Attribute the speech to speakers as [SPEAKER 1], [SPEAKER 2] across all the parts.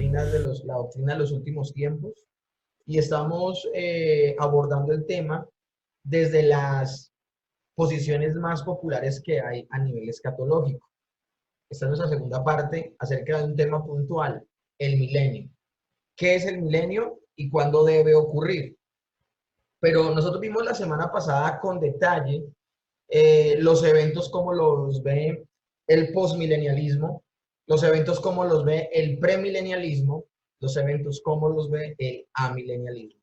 [SPEAKER 1] la doctrina de los últimos tiempos y estamos abordando el tema desde las posiciones más populares que hay a nivel escatológico. Esta es nuestra segunda parte acerca de un tema puntual, el milenio. ¿Qué es el milenio y cuándo debe ocurrir? Pero nosotros vimos la semana pasada con detalle los eventos como los ve el postmilenialismo, los eventos como los ve el premilenialismo, los eventos como los ve el amilenialismo.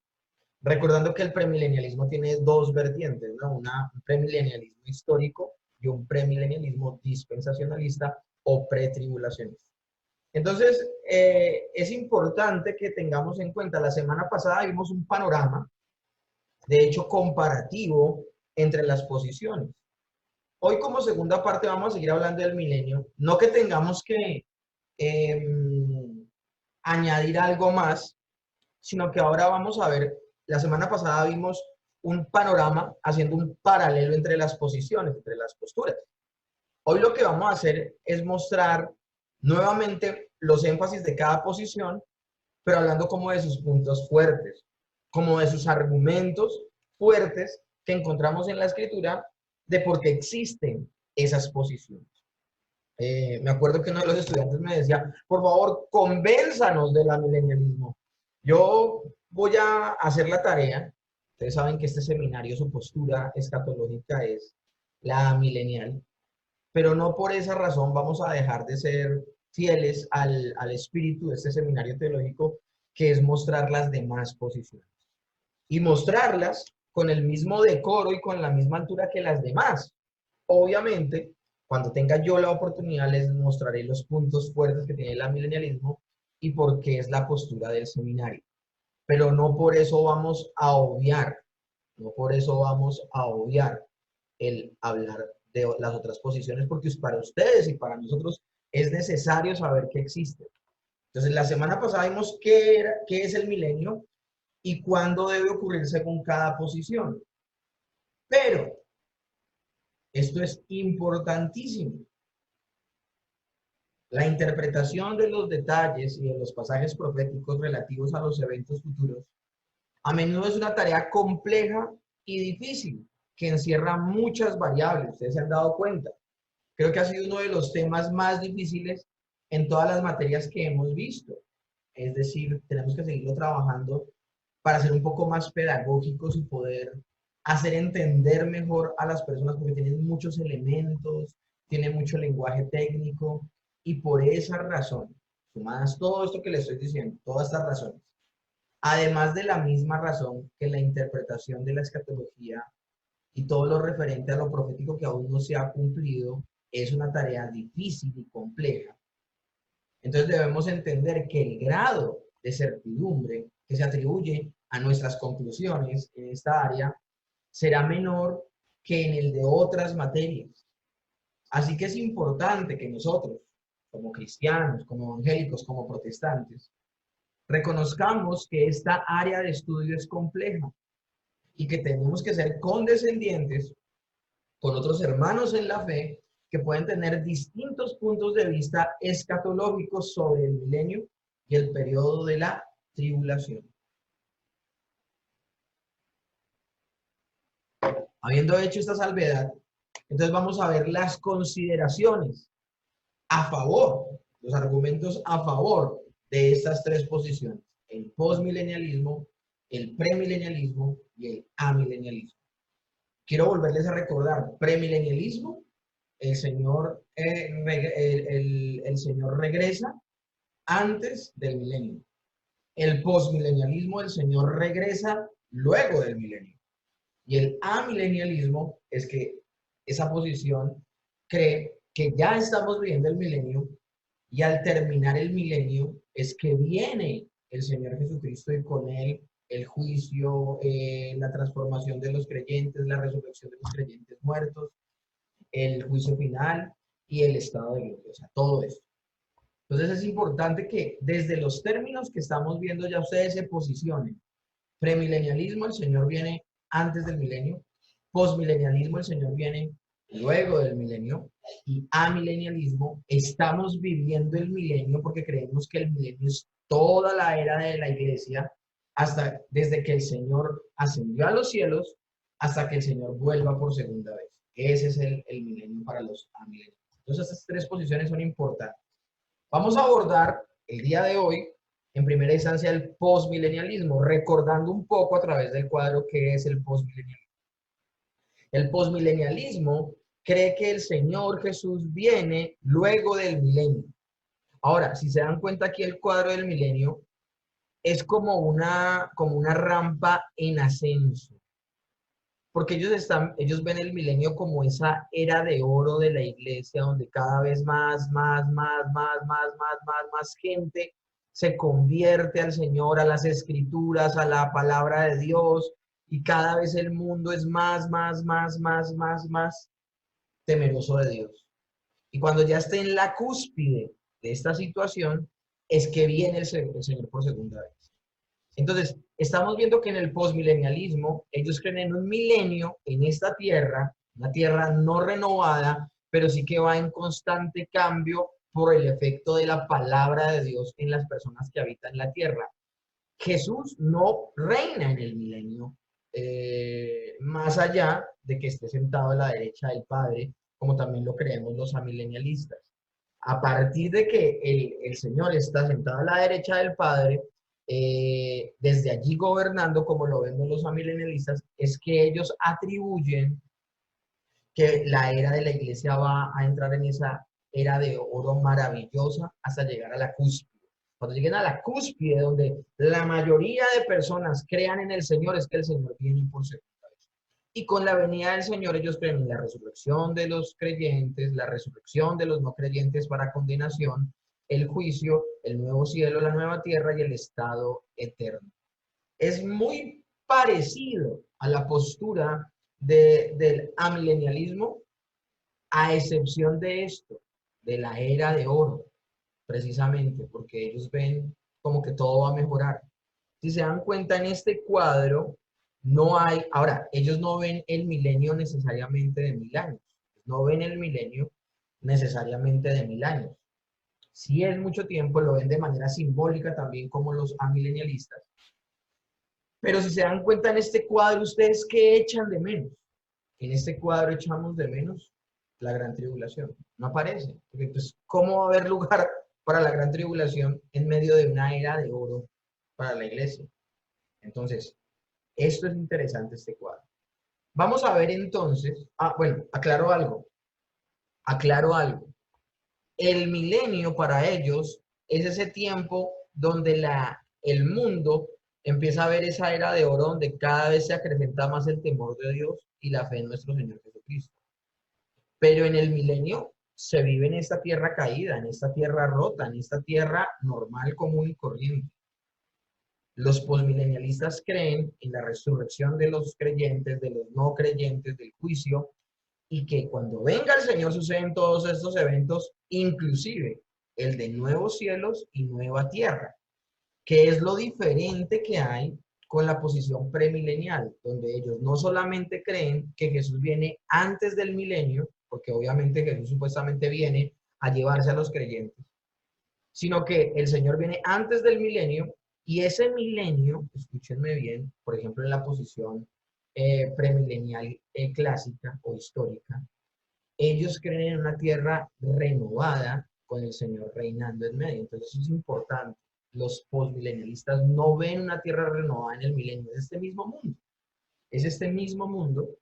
[SPEAKER 1] Recordando que el premilenialismo tiene dos vertientes, ¿no? Un premilenialismo histórico y un premilenialismo dispensacionalista o pretribulacionista. Entonces, es importante que tengamos en cuenta, la semana pasada vimos un panorama, de hecho, comparativo entre las posiciones. Hoy como segunda parte vamos a seguir hablando del milenio, no que tengamos que añadir algo más, sino que ahora vamos a ver, la semana pasada vimos un panorama haciendo un paralelo entre las posiciones, entre las posturas. Hoy lo que vamos a hacer es mostrar nuevamente los énfasis de cada posición, pero hablando como de sus puntos fuertes, como de sus argumentos fuertes que encontramos en la escritura de por qué existen esas posiciones. Me acuerdo que uno de los estudiantes me decía, por favor, convénzanos del amilenialismo. Yo voy a hacer la tarea. Ustedes saben que este seminario, su postura escatológica es la milenial, pero no por esa razón vamos a dejar de ser fieles al espíritu de este seminario teológico, que es mostrar las demás posiciones. Y mostrarlas con el mismo decoro y con la misma altura que las demás. Obviamente, cuando tenga yo la oportunidad, les mostraré los puntos fuertes que tiene el amilenialismo y por qué es la postura del seminario. Pero no por eso vamos a obviar, no por eso vamos a obviar el hablar de las otras posiciones, porque para ustedes y para nosotros es necesario saber que existe. Entonces, la semana pasada vimos qué es el milenio y cuándo debe ocurrir según cada posición. Pero esto es importantísimo. La interpretación de los detalles y de los pasajes proféticos relativos a los eventos futuros a menudo es una tarea compleja y difícil que encierra muchas variables. Ustedes se han dado cuenta. Creo que ha sido uno de los temas más difíciles en todas las materias que hemos visto. Es decir, tenemos que seguirlo trabajando para ser un poco más pedagógicos y poder hacer entender mejor a las personas, porque tienen muchos elementos, tienen mucho lenguaje técnico, y por esa razón, sumadas todo esto que les estoy diciendo, todas estas razones, además de la misma razón que la interpretación de la escatología y todo lo referente a lo profético que aún no se ha cumplido, es una tarea difícil y compleja. Entonces debemos entender que el grado de certidumbre que se atribuye a nuestras conclusiones en esta área será menor que en el de otras materias. Así que es importante que nosotros, como cristianos, como evangélicos, como protestantes, reconozcamos que esta área de estudio es compleja y que tenemos que ser condescendientes con otros hermanos en la fe que pueden tener distintos puntos de vista escatológicos sobre el milenio y el periodo de la tribulación. Habiendo hecho esta salvedad, entonces vamos a ver las consideraciones a favor, los argumentos a favor de estas tres posiciones: el postmilenialismo, el premilenialismo y el amilenialismo. Quiero volverles a recordar, premilenialismo, el Señor regresa antes del milenio. El postmilenialismo, el Señor regresa luego del milenio. Y el amilenialismo es que esa posición cree que ya estamos viviendo el milenio y al terminar el milenio es que viene el Señor Jesucristo y con él el juicio, la transformación de los creyentes, la resurrección de los creyentes muertos, el juicio final y el estado de gloria, o sea, todo esto. Entonces es importante que desde los términos que estamos viendo ya ustedes se posicionen. Premilenialismo, el Señor viene antes del milenio. Postmilenialismo, el Señor viene luego del milenio. Y amilenialismo, estamos viviendo el milenio porque creemos que el milenio es toda la era de la iglesia, hasta desde que el Señor ascendió a los cielos hasta que el Señor vuelva por segunda vez. Ese es el milenio para los amilenios. Entonces, estas tres posiciones son importantes. Vamos a abordar el día de hoy, en primera instancia, el postmilenialismo, recordando un poco a través del cuadro qué es el postmilenialismo. El postmilenialismo cree que el Señor Jesús viene luego del milenio. Ahora, si se dan cuenta aquí el cuadro del milenio es como una rampa en ascenso, porque ellos ven el milenio como esa era de oro de la iglesia, donde cada vez más gente se convierte al Señor, a las escrituras, a la palabra de Dios, y cada vez el mundo es más temeroso de Dios. Y cuando ya esté en la cúspide de esta situación, es que viene el Señor por segunda vez. Entonces, estamos viendo que en el postmilenialismo, ellos creen en un milenio en esta tierra, una tierra no renovada, pero sí que va en constante cambio por el efecto de la palabra de Dios en las personas que habitan la tierra. Jesús no reina en el milenio, más allá de que esté sentado a la derecha del Padre, como también lo creemos los amilenialistas. A partir de que el Señor está sentado a la derecha del Padre, desde allí gobernando, como lo vemos los amilenialistas, es que ellos atribuyen que la era de la iglesia va a entrar en esa era de oro maravillosa hasta llegar a la cúspide. Cuando lleguen a la cúspide, donde la mayoría de personas crean en el Señor, es que el Señor viene por segunda vez. Y con la venida del Señor, ellos creen en la resurrección de los creyentes, la resurrección de los no creyentes para condenación, el juicio, el nuevo cielo, la nueva tierra y el estado eterno. Es muy parecido a la postura del amilenialismo, a excepción de esto, de la era de oro, precisamente, porque ellos ven como que todo va a mejorar. Si se dan cuenta en este cuadro, no hay, ahora, ellos no ven el milenio necesariamente de 1000 años, no ven el milenio necesariamente de 1000 años. Si es mucho tiempo, lo ven de manera simbólica también como los amilenialistas. Pero si se dan cuenta en este cuadro, ¿ustedes qué echan de menos? En este cuadro echamos de menos la gran tribulación. No aparece. Porque entonces, ¿cómo va a haber lugar para la gran tribulación en medio de una era de oro para la iglesia? Entonces, esto es interesante, este cuadro. Vamos a ver entonces, bueno, aclaro algo. El milenio para ellos es ese tiempo donde el mundo empieza a ver esa era de oro donde cada vez se acrecenta más el temor de Dios y la fe en nuestro Señor Jesucristo. Pero en el milenio se vive en esta tierra caída, en esta tierra rota, en esta tierra normal, común y corriente. Los postmilenialistas creen en la resurrección de los creyentes, de los no creyentes, del juicio, y que cuando venga el Señor suceden todos estos eventos, inclusive el de nuevos cielos y nueva tierra, que es lo diferente que hay con la posición premilenial, donde ellos no solamente creen que Jesús viene antes del milenio, porque obviamente Jesús supuestamente viene a llevarse a los creyentes, sino que el Señor viene antes del milenio y ese milenio, escúchenme bien, por ejemplo en la posición premilenial clásica o histórica, ellos creen en una tierra renovada con el Señor reinando en medio. Entonces eso es importante. Los postmilenialistas no ven una tierra renovada en el milenio, es este mismo mundo. Es este mismo mundo,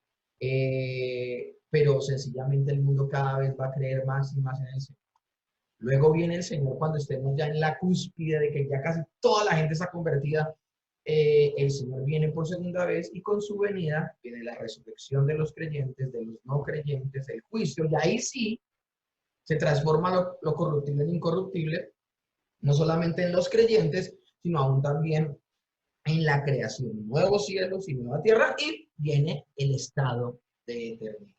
[SPEAKER 1] pero sencillamente el mundo cada vez va a creer más y más en el Señor. Luego viene el Señor cuando estemos ya en la cúspide de que ya casi toda la gente está convertida. El Señor viene por segunda vez y con su venida viene la resurrección de los creyentes, de los no creyentes, el juicio, y ahí sí se transforma lo corruptible en incorruptible, no solamente en los creyentes, sino aún también en la creación, nuevos cielos y nueva tierra, y viene el estado de eternidad.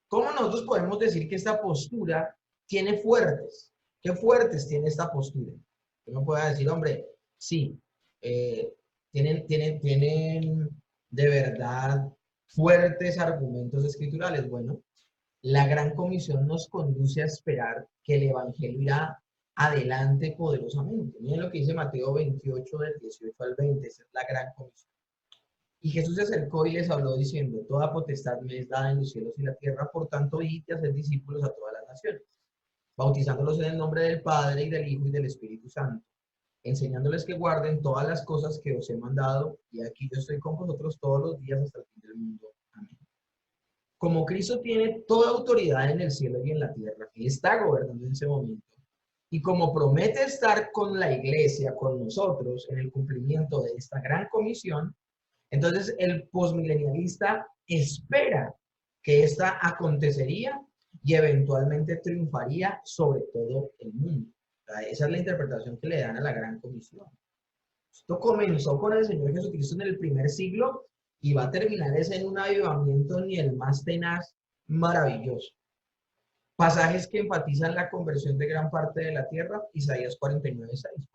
[SPEAKER 1] ¿Cómo nosotros podemos decir que esta postura tiene fuertes? ¿Qué fuertes tiene esta postura? Uno puede decir, hombre, sí, tienen de verdad fuertes argumentos escriturales. Bueno, la gran comisión nos conduce a esperar que el Evangelio irá adelante poderosamente. Miren lo que dice Mateo 28, del 18 al 20, esa es la gran comisión. Y Jesús se acercó y les habló diciendo, toda potestad me es dada en los cielos y la tierra, por tanto, id y haced discípulos a todas las naciones, bautizándolos en el nombre del Padre y del Hijo y del Espíritu Santo, enseñándoles que guarden todas las cosas que os he mandado, y aquí yo estoy con vosotros todos los días hasta el fin del mundo. Amén. Como Cristo tiene toda autoridad en el cielo y en la tierra, Él está gobernando en ese momento, y como promete estar con la iglesia, con nosotros, en el cumplimiento de esta gran comisión, entonces el posmilenialista espera que esta acontecería y eventualmente triunfaría sobre todo el mundo. O sea, esa es la interpretación que le dan a la gran comisión. Esto comenzó con el Señor Jesucristo en el primer siglo y va a terminar en un avivamiento ni el más tenaz, maravilloso. Pasajes que enfatizan la conversión de gran parte de la tierra, Isaías 49:6.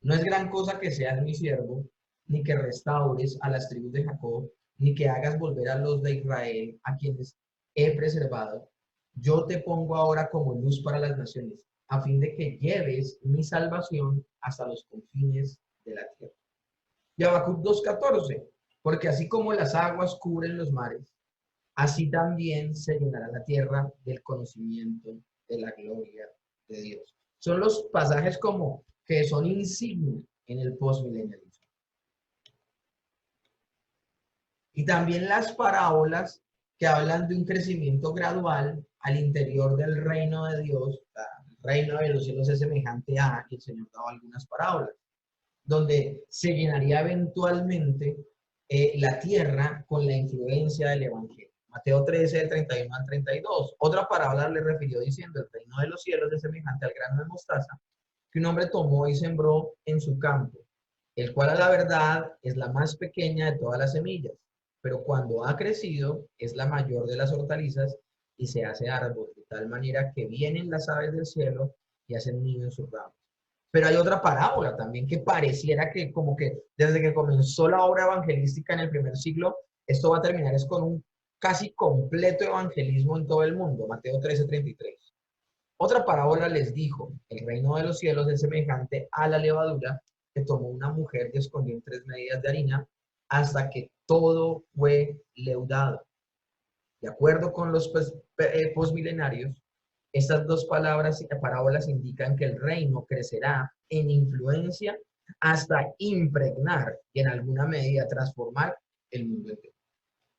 [SPEAKER 1] No es gran cosa que seas mi siervo, ni que restaures a las tribus de Jacob, ni que hagas volver a los de Israel, a quienes he preservado. Yo te pongo ahora como luz para las naciones, a fin de que lleves mi salvación hasta los confines de la tierra. Y Habacuc 2:14, porque así como las aguas cubren los mares, así también se llenará la tierra del conocimiento de la gloria de Dios. Son los pasajes como que son insignia en el postmilenialismo. Y también las parábolas que hablan de un crecimiento gradual al interior del reino de Dios. El reino de los cielos es semejante a, que el Señor daba algunas parábolas, donde se llenaría eventualmente la tierra con la influencia del Evangelio. Mateo 13, del 31 al 32. Otra parábola le refirió diciendo, el reino de los cielos es semejante al grano de mostaza que un hombre tomó y sembró en su campo, el cual a la verdad es la más pequeña de todas las semillas, pero cuando ha crecido es la mayor de las hortalizas y se hace árbol, de tal manera que vienen las aves del cielo y hacen nido en sus ramas. Pero hay otra parábola también que pareciera que como que desde que comenzó la obra evangelística en el primer siglo, esto va a terminar es con un casi completo evangelismo en todo el mundo. Mateo 13:33. Otra parábola les dijo, el reino de los cielos es semejante a la levadura que tomó una mujer y escondió en 3 medidas de harina hasta que todo fue leudado. De acuerdo con los posmilenarios, estas dos parábolas indican que el reino crecerá en influencia hasta impregnar y en alguna medida transformar el mundo entero.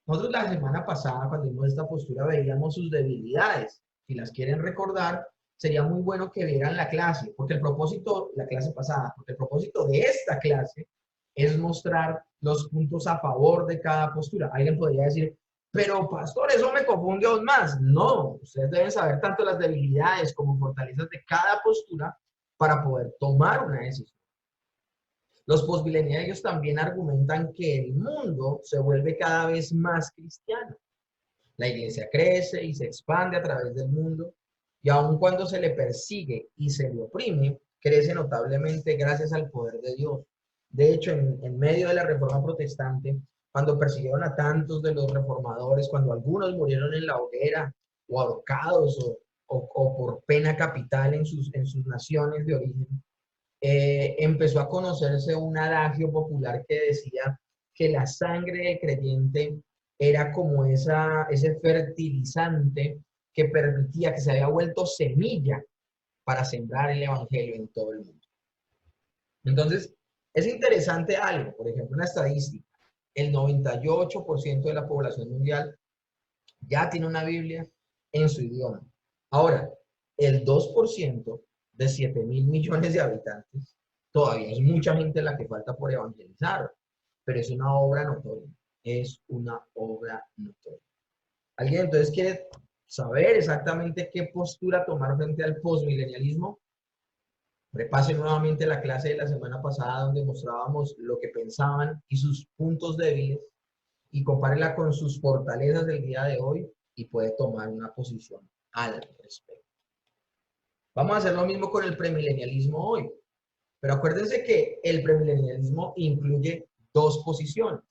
[SPEAKER 1] Nosotros la semana pasada, cuando vimos esta postura, veíamos sus debilidades. Si las quieren recordar, sería muy bueno que vieran la clase, porque el propósito, la clase pasada, porque el propósito de esta clase es mostrar los puntos a favor de cada postura. Alguien podría decir, pero pastor, eso me confunde aún más. No, ustedes deben saber tanto las debilidades como fortalezas de cada postura para poder tomar una decisión. Los posmileniarios también argumentan que el mundo se vuelve cada vez más cristiano. La iglesia crece y se expande a través del mundo, y aun cuando se le persigue y se le oprime, crece notablemente gracias al poder de Dios. De hecho, en medio de la reforma protestante, cuando persiguieron a tantos de los reformadores, cuando algunos murieron en la hoguera o ahorcados o por pena capital en sus naciones de origen, empezó a conocerse un adagio popular que decía que la sangre del creyente era como ese fertilizante que permitía, que se había vuelto semilla para sembrar el evangelio en todo el mundo. Entonces, es interesante algo, por ejemplo, una estadística. El 98% de la población mundial ya tiene una Biblia en su idioma. Ahora, el 2% de 7.000 millones de habitantes, todavía es mucha gente la que falta por evangelizar, pero es una obra notoria, es una obra notoria. ¿Alguien entonces quiere saber exactamente qué postura tomar frente al postmilenialismo? Repase nuevamente la clase de la semana pasada donde mostrábamos lo que pensaban y sus puntos débiles y compárela con sus fortalezas del día de hoy y puede tomar una posición al respecto. Vamos a hacer lo mismo con el premilenialismo hoy, pero acuérdense que el premilenialismo incluye dos posiciones,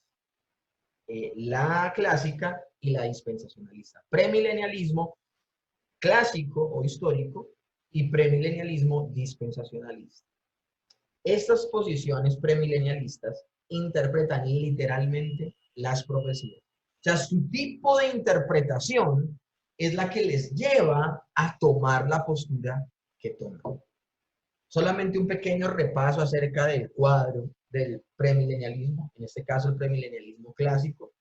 [SPEAKER 1] la clásica y la dispensacionalista. Premilenialismo clásico o histórico y premilenialismo dispensacionalista. Estas posiciones premilenialistas interpretan literalmente las profecías. O sea, su tipo de interpretación es la que les lleva a tomar la postura que toman. Solamente un pequeño repaso acerca del cuadro del premilenialismo, en este caso el premilenialismo clásico.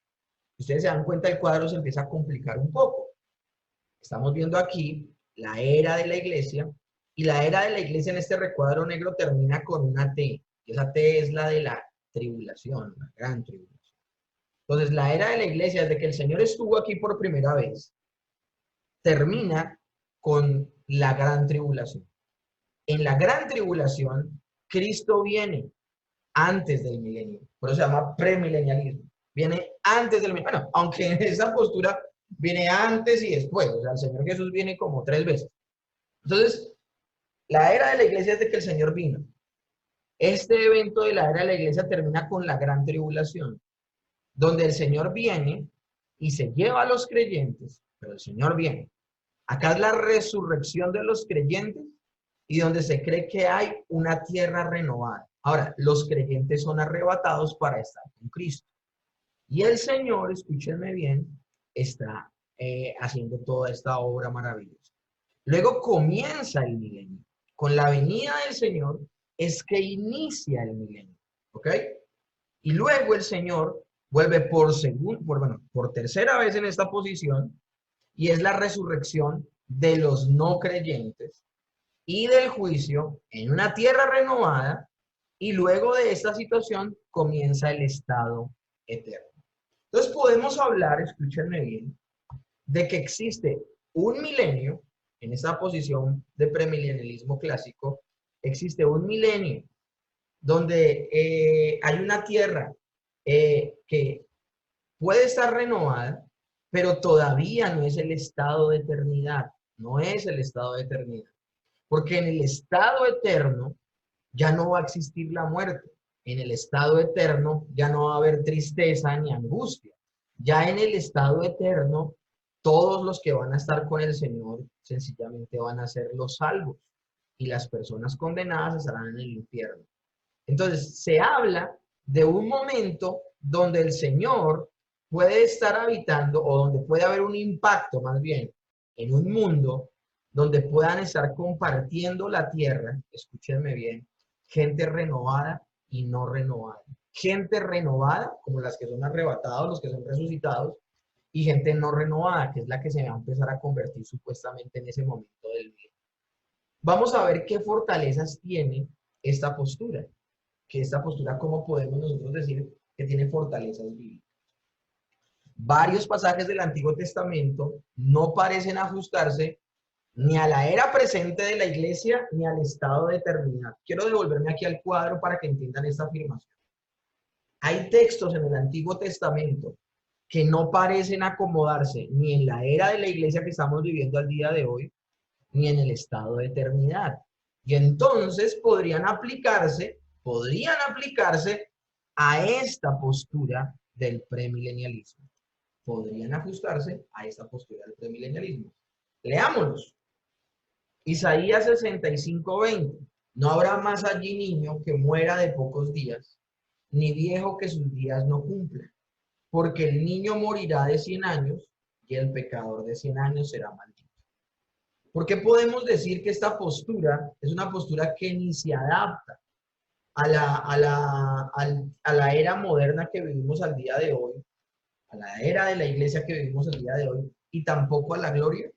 [SPEAKER 1] Si ustedes se dan cuenta, el cuadro se empieza a complicar un poco. Estamos viendo aquí la era de la iglesia, y la era de la iglesia en este recuadro negro termina con una T, y esa T es la de la tribulación, la gran tribulación. Entonces, la era de la iglesia, desde que el Señor estuvo aquí por primera vez, termina con la gran tribulación. En la gran tribulación, Cristo viene antes del milenio, por eso se llama premilenialismo. Viene antes del milenio. Bueno, aunque en esa postura viene antes y después, o sea, el Señor Jesús viene como 3 veces. Entonces, la era de la iglesia es de que el Señor vino. Este evento de la era de la iglesia termina con la gran tribulación, donde el Señor viene y se lleva a los creyentes, pero el Señor viene. Acá es la resurrección de los creyentes y donde se cree que hay una tierra renovada. Ahora, los creyentes son arrebatados para estar con Cristo. Y el Señor, escúchenme bien, está haciendo toda esta obra maravillosa. Luego comienza el milenio. Con la venida del Señor es que inicia el milenio. ¿Ok? Y luego el Señor vuelve por tercera vez en esta posición, y es la resurrección de los no creyentes y del juicio en una tierra renovada, y luego de esta situación comienza el estado eterno. Entonces podemos hablar, escúchenme bien, de que existe un milenio, en esta posición de premilenialismo clásico, existe un milenio donde hay una tierra que puede estar renovada, pero todavía no es el estado de eternidad, no es el estado de eternidad. Porque en el estado eterno ya no va a existir la muerte. En el estado eterno ya no va a haber tristeza ni angustia. Ya en el estado eterno, todos los que van a estar con el Señor sencillamente van a ser los salvos, y las personas condenadas estarán en el infierno. Entonces, se habla de un momento donde el Señor puede estar habitando, o donde puede haber un impacto más bien, en un mundo donde puedan estar compartiendo la tierra, escúchenme bien, gente renovada y no renovada. Gente renovada, como las que son arrebatados, los que son resucitados, y gente no renovada, que es la que se va a empezar a convertir supuestamente en ese momento del día. Vamos a ver qué fortalezas tiene esta postura. Que esta postura, ¿cómo podemos nosotros decir que tiene fortalezas bíblicas? Varios pasajes del Antiguo Testamento no parecen ajustarse ni a la era presente de la iglesia, ni al estado de eternidad. Quiero devolverme aquí al cuadro para que entiendan esta afirmación. Hay textos en el Antiguo Testamento que no parecen acomodarse ni en la era de la iglesia que estamos viviendo al día de hoy, ni en el estado de eternidad. Y entonces podrían aplicarse a esta postura del premilenialismo. Podrían ajustarse a esta postura del premilenialismo. Leámoslos. Isaías 65:20. No habrá más allí niño que muera de pocos días, ni viejo que sus días no cumpla, porque el niño morirá de 100 años y el pecador de 100 años será maldito. ¿Por qué podemos decir que esta postura es una postura que ni se adapta a la era moderna que vivimos al día de hoy, a la era de la iglesia que vivimos el día de hoy, y tampoco a la gloria?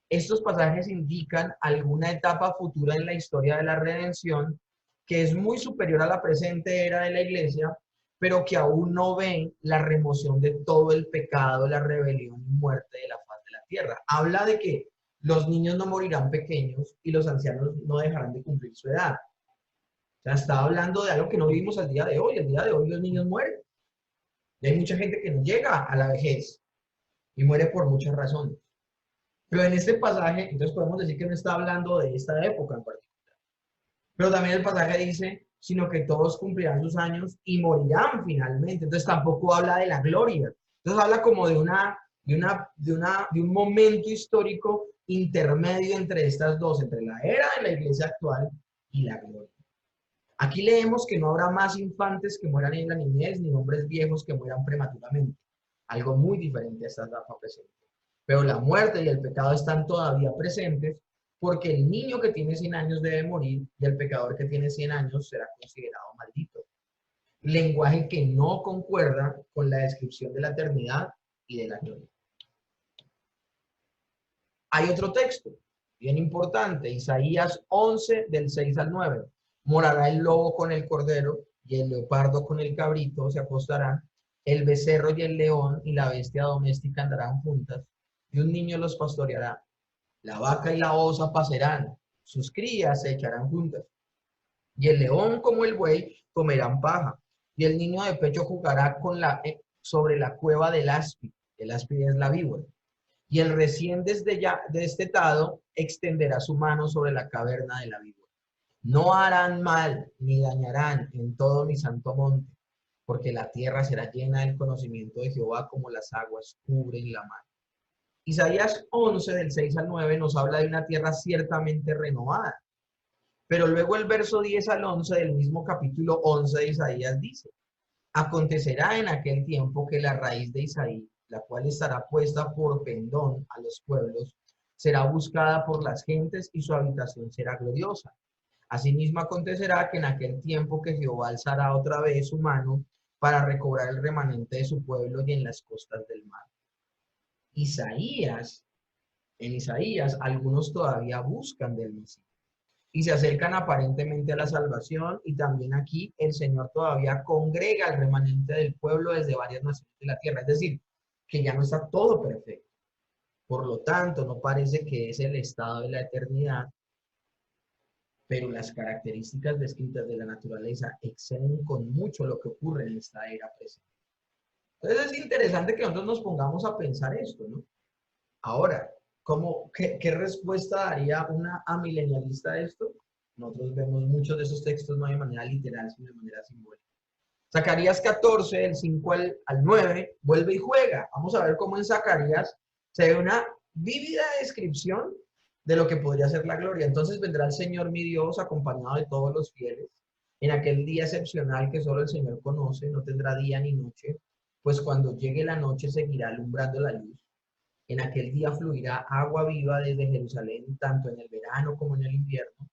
[SPEAKER 1] Estos pasajes indican alguna etapa futura en la historia de la redención que es muy superior a la presente era de la iglesia, pero que aún no ven la remoción de todo el pecado, la rebelión y muerte de la faz de la tierra. Habla de que los niños no morirán pequeños y los ancianos no dejarán de cumplir su edad. O sea, está hablando de algo que no vivimos al día de hoy. Al día de hoy los niños mueren. Y hay mucha gente que no llega a la vejez y muere por muchas razones. Pero en este pasaje, entonces podemos decir que no está hablando de esta época en particular. Pero también el pasaje dice, sino que todos cumplirán sus años y morirán finalmente. Entonces tampoco habla de la gloria. Entonces habla como de un momento histórico intermedio entre estas dos, entre la era de la iglesia actual y la gloria. Aquí leemos que no habrá más infantes que mueran en la niñez, ni hombres viejos que mueran prematuramente. Algo muy diferente a esta etapa presente. Pero la muerte y el pecado están todavía presentes porque el niño que tiene 100 años debe morir y el pecador que tiene 100 años será considerado maldito. Lenguaje que no concuerda con la descripción de la eternidad y de la gloria. Hay otro texto, bien importante, Isaías 11, del 6 al 9. Morará el lobo con el cordero y el leopardo con el cabrito se acostarán, el becerro y el león y la bestia doméstica andarán juntas, y un niño los pastoreará. La vaca y la osa pasarán, sus crías se echarán juntas. Y el león como el buey comerán paja, y el niño de pecho jugará sobre la cueva del áspid. El áspid es la víbora. Y el recién destetado extenderá su mano sobre la caverna de la víbora. No harán mal ni dañarán en todo mi santo monte, porque la tierra será llena del conocimiento de Jehová como las aguas cubren la mar. Isaías 11, del 6 al 9, nos habla de una tierra ciertamente renovada. Pero luego el verso 10 al 11 del mismo capítulo 11 de Isaías dice: acontecerá en aquel tiempo que la raíz de Isaí, la cual estará puesta por pendón a los pueblos, será buscada por las gentes y su habitación será gloriosa. Asimismo acontecerá que en aquel tiempo que Jehová alzará otra vez su mano para recobrar el remanente de su pueblo y en las costas del mar. En Isaías, algunos todavía buscan del Mesías y se acercan aparentemente a la salvación, y también aquí el Señor todavía congrega al remanente del pueblo desde varias naciones de la tierra, es decir, que ya no está todo perfecto. Por lo tanto, no parece que es el estado de la eternidad, pero las características descritas de la naturaleza exceden con mucho lo que ocurre en esta era presente. Entonces es interesante que nosotros nos pongamos a pensar esto, ¿no? Ahora, ¿qué respuesta daría una amilenialista a esto? Nosotros vemos muchos de esos textos no de manera literal, sino de manera simbólica. Zacarías 14, del 5 al 9, vuelve y juega. Vamos a ver cómo en Zacarías se ve una vívida descripción de lo que podría ser la gloria. Entonces vendrá el Señor mi Dios acompañado de todos los fieles. En aquel día excepcional que solo el Señor conoce, no tendrá día ni noche, pues cuando llegue la noche seguirá alumbrando la luz. En aquel día fluirá agua viva desde Jerusalén, tanto en el verano como en el invierno,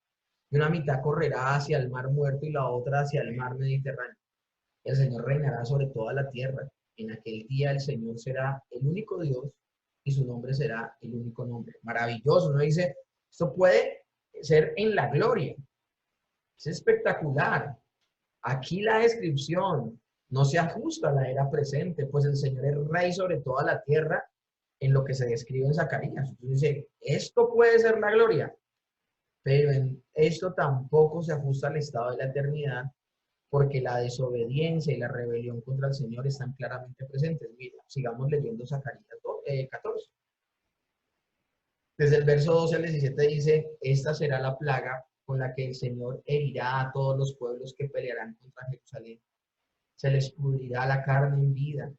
[SPEAKER 1] y una mitad correrá hacia el mar muerto y la otra hacia el mar Mediterráneo. El Señor reinará sobre toda la tierra. En aquel día el Señor será el único Dios y su nombre será el único nombre. Maravilloso, ¿no? Dice, esto puede ser en la gloria. Es espectacular. Aquí la descripción no se ajusta a la era presente, pues el Señor es rey sobre toda la tierra en lo que se describe en Zacarías. Entonces dice, esto puede ser la gloria, pero en esto tampoco se ajusta al estado de la eternidad, porque la desobediencia y la rebelión contra el Señor están claramente presentes. Mira, sigamos leyendo Zacarías 14. Desde el verso 12 al 17 dice, esta será la plaga con la que el Señor herirá a todos los pueblos que pelearán contra Jerusalén. Se les pudrirá la carne en vida,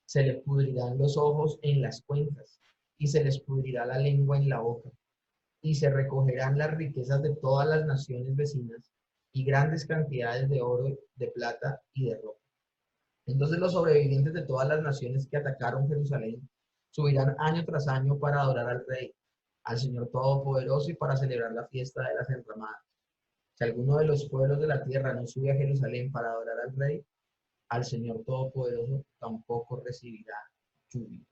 [SPEAKER 1] se les pudrirán los ojos en las cuencas, y se les pudrirá la lengua en la boca, y se recogerán las riquezas de todas las naciones vecinas, y grandes cantidades de oro, de plata y de ropa. Entonces los sobrevivientes de todas las naciones que atacaron Jerusalén subirán año tras año para adorar al Rey, al Señor Todopoderoso, y para celebrar la fiesta de las enramadas. Si alguno de los pueblos de la tierra no sube a Jerusalén para adorar al Rey, al Señor Todopoderoso, tampoco recibirá lluvia.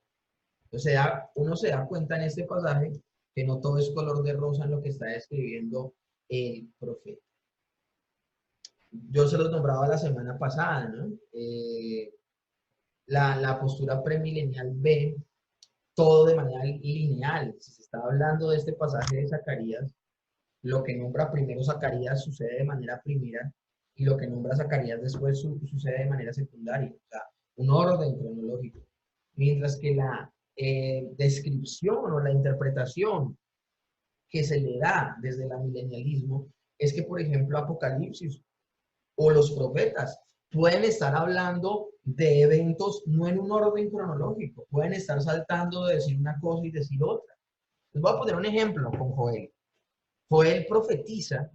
[SPEAKER 1] O sea, uno se da cuenta en este pasaje que no todo es color de rosa en lo que está describiendo el profeta. Yo se los nombraba la semana pasada, ¿no? La postura premilenial ve todo de manera lineal. Si se está hablando de este pasaje de Zacarías, lo que nombra primero Zacarías sucede de manera primera, y lo que nombra Zacarías después sucede de manera secundaria, o sea, un orden cronológico. Mientras que la descripción o la interpretación que se le da desde el amilenialismo es que, por ejemplo, Apocalipsis o los profetas pueden estar hablando de eventos no en un orden cronológico, pueden estar saltando de decir una cosa y decir otra. Les voy a poner un ejemplo con Joel. Joel profetiza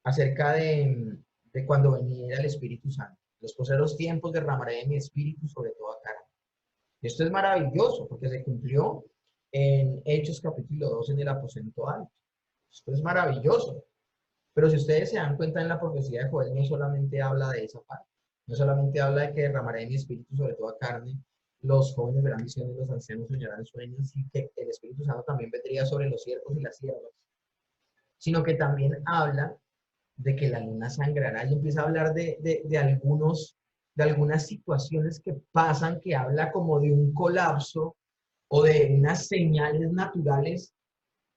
[SPEAKER 1] acerca de cuando viniera el Espíritu Santo. Los posteros tiempos derramaré de mi espíritu sobre toda carne. Esto es maravilloso porque se cumplió en Hechos capítulo 2 en el aposento alto. Esto es maravilloso. Pero si ustedes se dan cuenta en la profecía de Joel, no solamente habla de esa parte, no solamente habla de que derramaré mi espíritu sobre toda carne, los jóvenes verán visiones, los ancianos soñarán sueños y que el Espíritu Santo también vendría sobre los siervos y las siervas, sino que también habla de que la luna sangrará y empieza a hablar de algunas situaciones que pasan, que habla como de un colapso o de unas señales naturales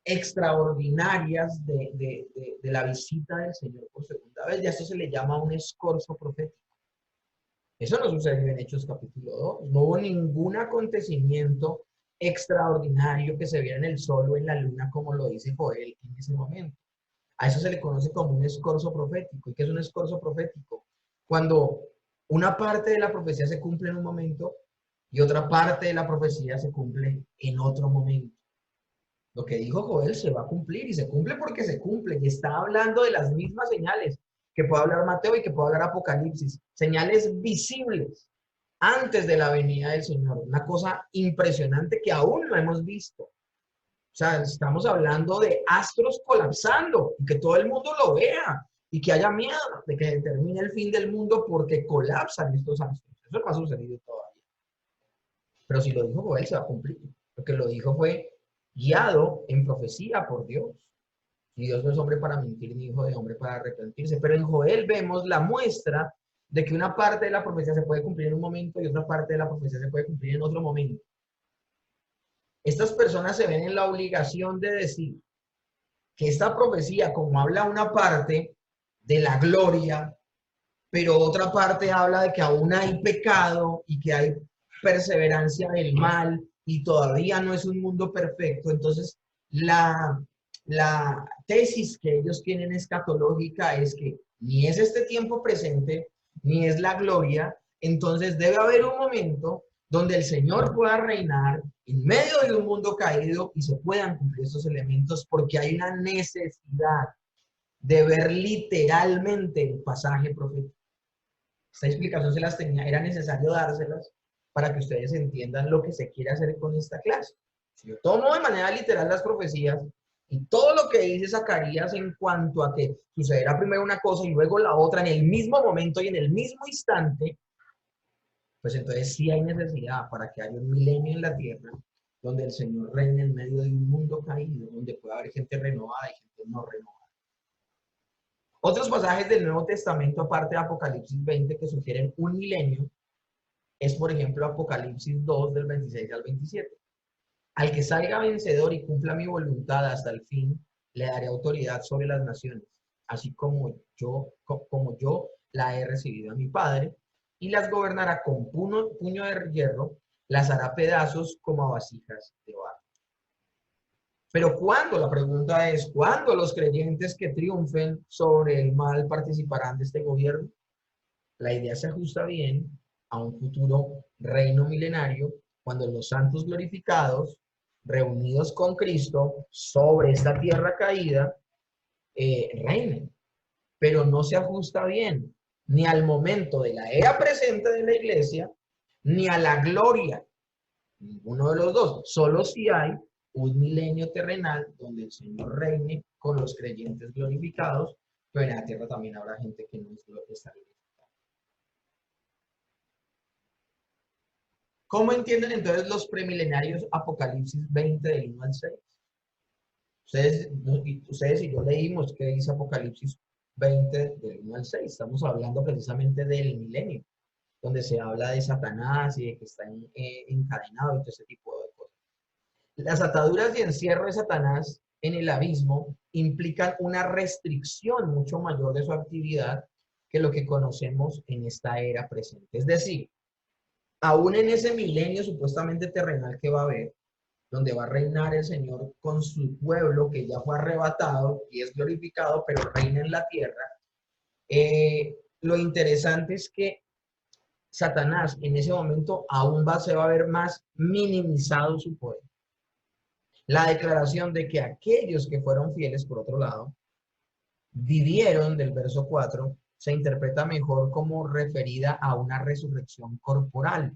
[SPEAKER 1] extraordinarias de la visita del Señor por segunda vez. Y a esto se le llama un escorzo profético. Eso no sucedió en Hechos capítulo 2. No hubo ningún acontecimiento extraordinario que se viera en el sol o en la luna, como lo dice Joel en ese momento. A eso se le conoce como un escorzo profético. ¿Y qué es un escorzo profético? Cuando una parte de la profecía se cumple en un momento y otra parte de la profecía se cumple en otro momento. Lo que dijo Joel se va a cumplir y se cumple porque se cumple y está hablando de las mismas señales que puede hablar Mateo y que puede hablar Apocalipsis. Señales visibles antes de la venida del Señor. Una cosa impresionante que aún no hemos visto. O sea, estamos hablando de astros colapsando y que todo el mundo lo vea y que haya miedo de que termine el fin del mundo porque colapsan estos astros. Eso no ha sucedido todavía. Pero si lo dijo Joel, se va a cumplir. Lo que lo dijo fue guiado en profecía por Dios. Y Dios no es hombre para mentir, ni hijo de hombre para arrepentirse. Pero en Joel vemos la muestra de que una parte de la profecía se puede cumplir en un momento y otra parte de la profecía se puede cumplir en otro momento. Estas personas se ven en la obligación de decir que esta profecía, como habla una parte de la gloria, pero otra parte habla de que aún hay pecado y que hay perseverancia del mal y todavía no es un mundo perfecto, entonces la tesis que ellos tienen escatológica es que ni es este tiempo presente, ni es la gloria, entonces debe haber un momento donde el Señor pueda reinar en medio de un mundo caído y se puedan cumplir esos elementos porque hay una necesidad de ver literalmente el pasaje profético. Esta explicación se las tenía, era necesario dárselas para que ustedes entiendan lo que se quiere hacer con esta clase. Si yo tomo de manera literal las profecías y todo lo que dice Zacarías en cuanto a que sucederá primero una cosa y luego la otra en el mismo momento y en el mismo instante, pues entonces sí hay necesidad para que haya un milenio en la tierra donde el Señor reine en medio de un mundo caído, donde pueda haber gente renovada y gente no renovada. Otros pasajes del Nuevo Testamento, aparte de Apocalipsis 20, que sugieren un milenio, es por ejemplo Apocalipsis 2 del 26 al 27. Al que salga vencedor y cumpla mi voluntad hasta el fin, le daré autoridad sobre las naciones, así como yo la he recibido a mi Padre, y las gobernará con puño de hierro, las hará pedazos como a vasijas de barro. Pero ¿cuándo? La pregunta es, ¿cuándo los creyentes que triunfen sobre el mal participarán de este gobierno? La idea se ajusta bien a un futuro reino milenario cuando los santos glorificados, reunidos con Cristo sobre esta tierra caída, reinen. Pero no se ajusta bien ni al momento de la era presente de la iglesia, ni a la gloria. Ninguno de los dos. Solo si hay un milenio terrenal donde el Señor reine con los creyentes glorificados, pero en la tierra también habrá gente que no está glorificada. ¿Cómo entienden entonces los premilenarios Apocalipsis 20 del 1 al 6? Ustedes y yo leímos qué dice Apocalipsis 20 del 1 al 6. Estamos hablando precisamente del milenio, donde se habla de Satanás y de que está encadenado y todo ese tipo de cosas. Las ataduras y encierro de Satanás en el abismo implican una restricción mucho mayor de su actividad que lo que conocemos en esta era presente. Es decir, aún en ese milenio supuestamente terrenal que va a haber, donde va a reinar el Señor con su pueblo que ya fue arrebatado y es glorificado, pero reina en la tierra, lo interesante es que Satanás en ese momento aún se va a ver más minimizado su poder. La declaración de que aquellos que fueron fieles, por otro lado, vivieron, del verso 4, se interpreta mejor como referida a una resurrección corporal.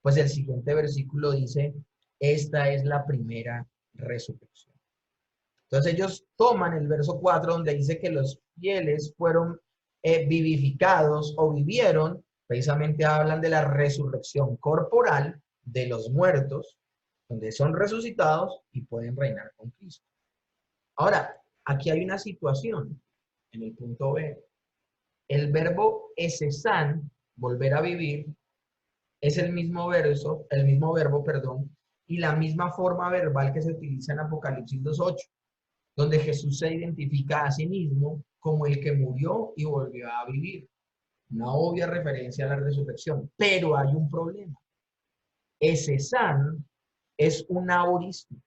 [SPEAKER 1] Pues el siguiente versículo dice, esta es la primera resurrección. Entonces ellos toman el verso 4 donde dice que los fieles fueron vivificados o vivieron, precisamente hablan de la resurrección corporal de los muertos, donde son resucitados y pueden reinar con Cristo. Ahora, aquí hay una situación en el punto B. El verbo esesan, volver a vivir, es el mismo verbo, perdón, y la misma forma verbal que se utiliza en Apocalipsis 2:8, donde Jesús se identifica a sí mismo como el que murió y volvió a vivir. Una obvia referencia a la resurrección, pero hay un problema. Esesan es un aurismo,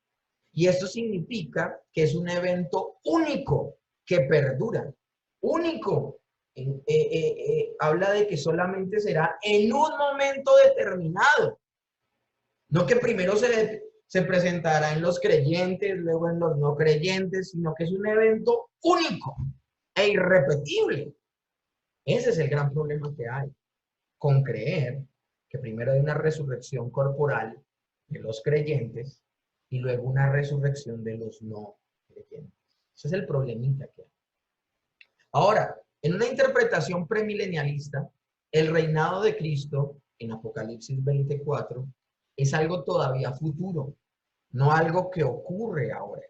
[SPEAKER 1] y esto significa que es un evento único que perdura. Único. Habla de que solamente será en un momento determinado. No que primero se presentará en los creyentes, luego en los no creyentes, sino que es un evento único e irrepetible. Ese es el gran problema que hay con creer que primero hay una resurrección corporal de los creyentes y luego una resurrección de los no creyentes. Ese es el problemita que hay. Ahora, en una interpretación premilenialista, el reinado de Cristo en Apocalipsis 24 es algo todavía futuro, no algo que ocurre ahora.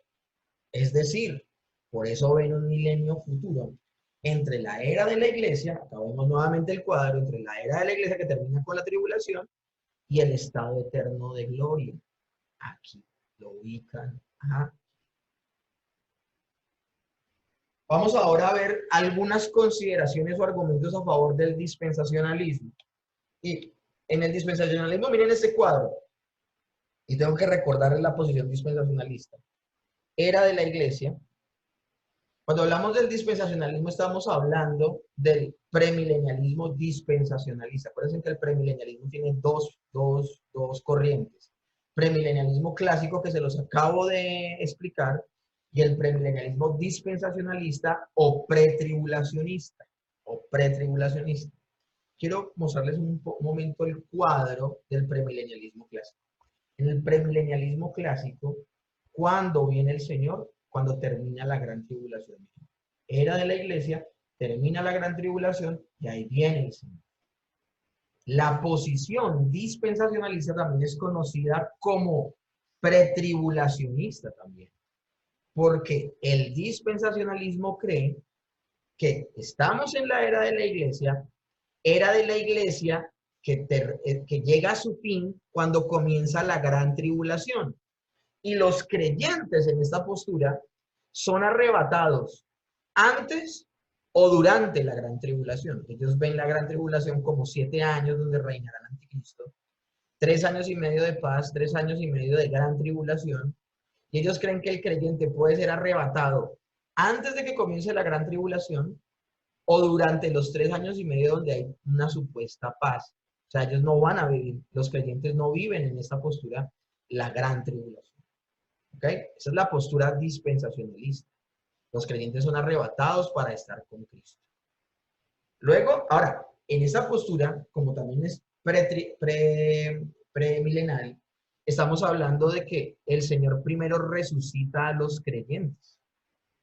[SPEAKER 1] Es decir, por eso ven un milenio futuro entre la era de la iglesia, acá vemos nuevamente el cuadro, entre la era de la iglesia que termina con la tribulación y el estado eterno de gloria. Aquí lo ubican. Ajá. Vamos ahora a ver algunas consideraciones o argumentos a favor del dispensacionalismo. Y en el dispensacionalismo, miren este cuadro. Y tengo que recordarles la posición dispensacionalista. Era de la iglesia. Cuando hablamos del dispensacionalismo, estamos hablando del premilenialismo dispensacionalista. Acuérdense que el premilenialismo tiene dos corrientes. Premilenialismo clásico, que se los acabo de explicar, y el premilenialismo dispensacionalista o pretribulacionista. Quiero mostrarles un momento el cuadro del premilenialismo clásico. En el premilenialismo clásico, ¿cuándo viene el Señor? Cuando termina la gran tribulación. Era de la iglesia, termina la gran tribulación y ahí viene el Señor. La posición dispensacionalista también es conocida como pretribulacionista también, porque el dispensacionalismo cree que estamos en la era de la iglesia que llega a su fin cuando comienza la gran tribulación. Y los creyentes en esta postura son arrebatados antes o durante la gran tribulación. Ellos ven la gran tribulación como 7 años donde reinará el anticristo, 3 años y medio de paz, 3 años y medio de gran tribulación, y ellos creen que el creyente puede ser arrebatado antes de que comience la gran tribulación o durante los 3 años y medio donde hay una supuesta paz. O sea, ellos no van a vivir, los creyentes no viven en esta postura la gran tribulación. ¿Ok? Esa es la postura dispensacionalista. Los creyentes son arrebatados para estar con Cristo. Luego, ahora, en esa postura, como también es premilenario, estamos hablando de que el Señor primero resucita a los creyentes,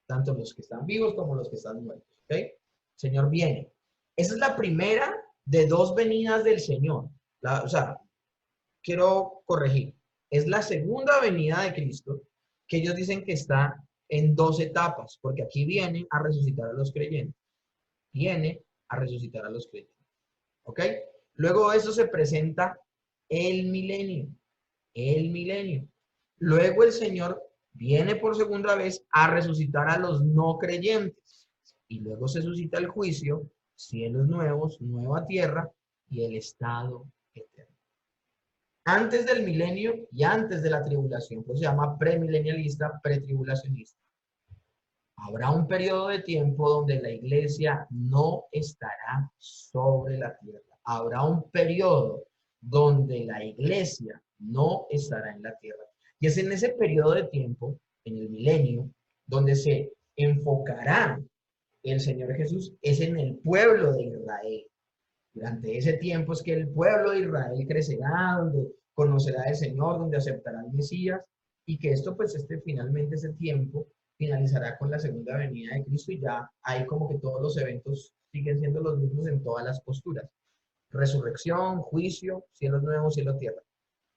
[SPEAKER 1] tanto los que están vivos como los que están muertos. ¿Ok? El Señor viene. Esa es la primera de 2 venidas del Señor. O sea, quiero corregir. Es la segunda venida de Cristo, que ellos dicen que está en 2 etapas, porque aquí viene a resucitar a los creyentes. Viene a resucitar a los creyentes. ¿Ok? Luego de eso se presenta el milenio. El milenio. Luego el Señor viene por segunda vez a resucitar a los no creyentes. Y luego se suscita el juicio, cielos nuevos, nueva tierra y el estado eterno. Antes del milenio y antes de la tribulación, pues se llama premilenialista, pretribulacionista. Habrá un periodo de tiempo donde la iglesia no estará sobre la tierra. Habrá un periodo donde la iglesia no estará en la tierra. Y es en ese periodo de tiempo, en el milenio, donde se enfocará el Señor Jesús, es en el pueblo de Israel. Durante ese tiempo es que el pueblo de Israel crecerá, donde conocerá al Señor, donde aceptará al Mesías, y que esto, pues, finalmente ese tiempo finalizará con la segunda venida de Cristo y ya hay como que todos los eventos siguen siendo los mismos en todas las posturas. Resurrección, juicio, cielos nuevos, cielo tierra.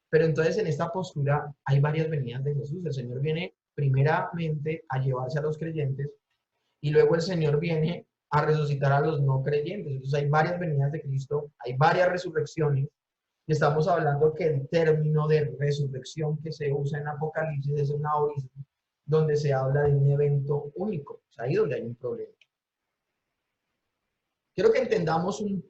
[SPEAKER 1] Pero entonces en esta postura hay varias venidas de Jesús. El Señor viene primeramente a llevarse a los creyentes y luego el Señor viene a resucitar a los no creyentes. Entonces hay varias venidas de Cristo, hay varias resurrecciones, y estamos hablando que el término de resurrección que se usa en Apocalipsis es un ahorismo, donde se habla de un evento único, o sea, ahí donde hay un problema. Quiero que entendamos un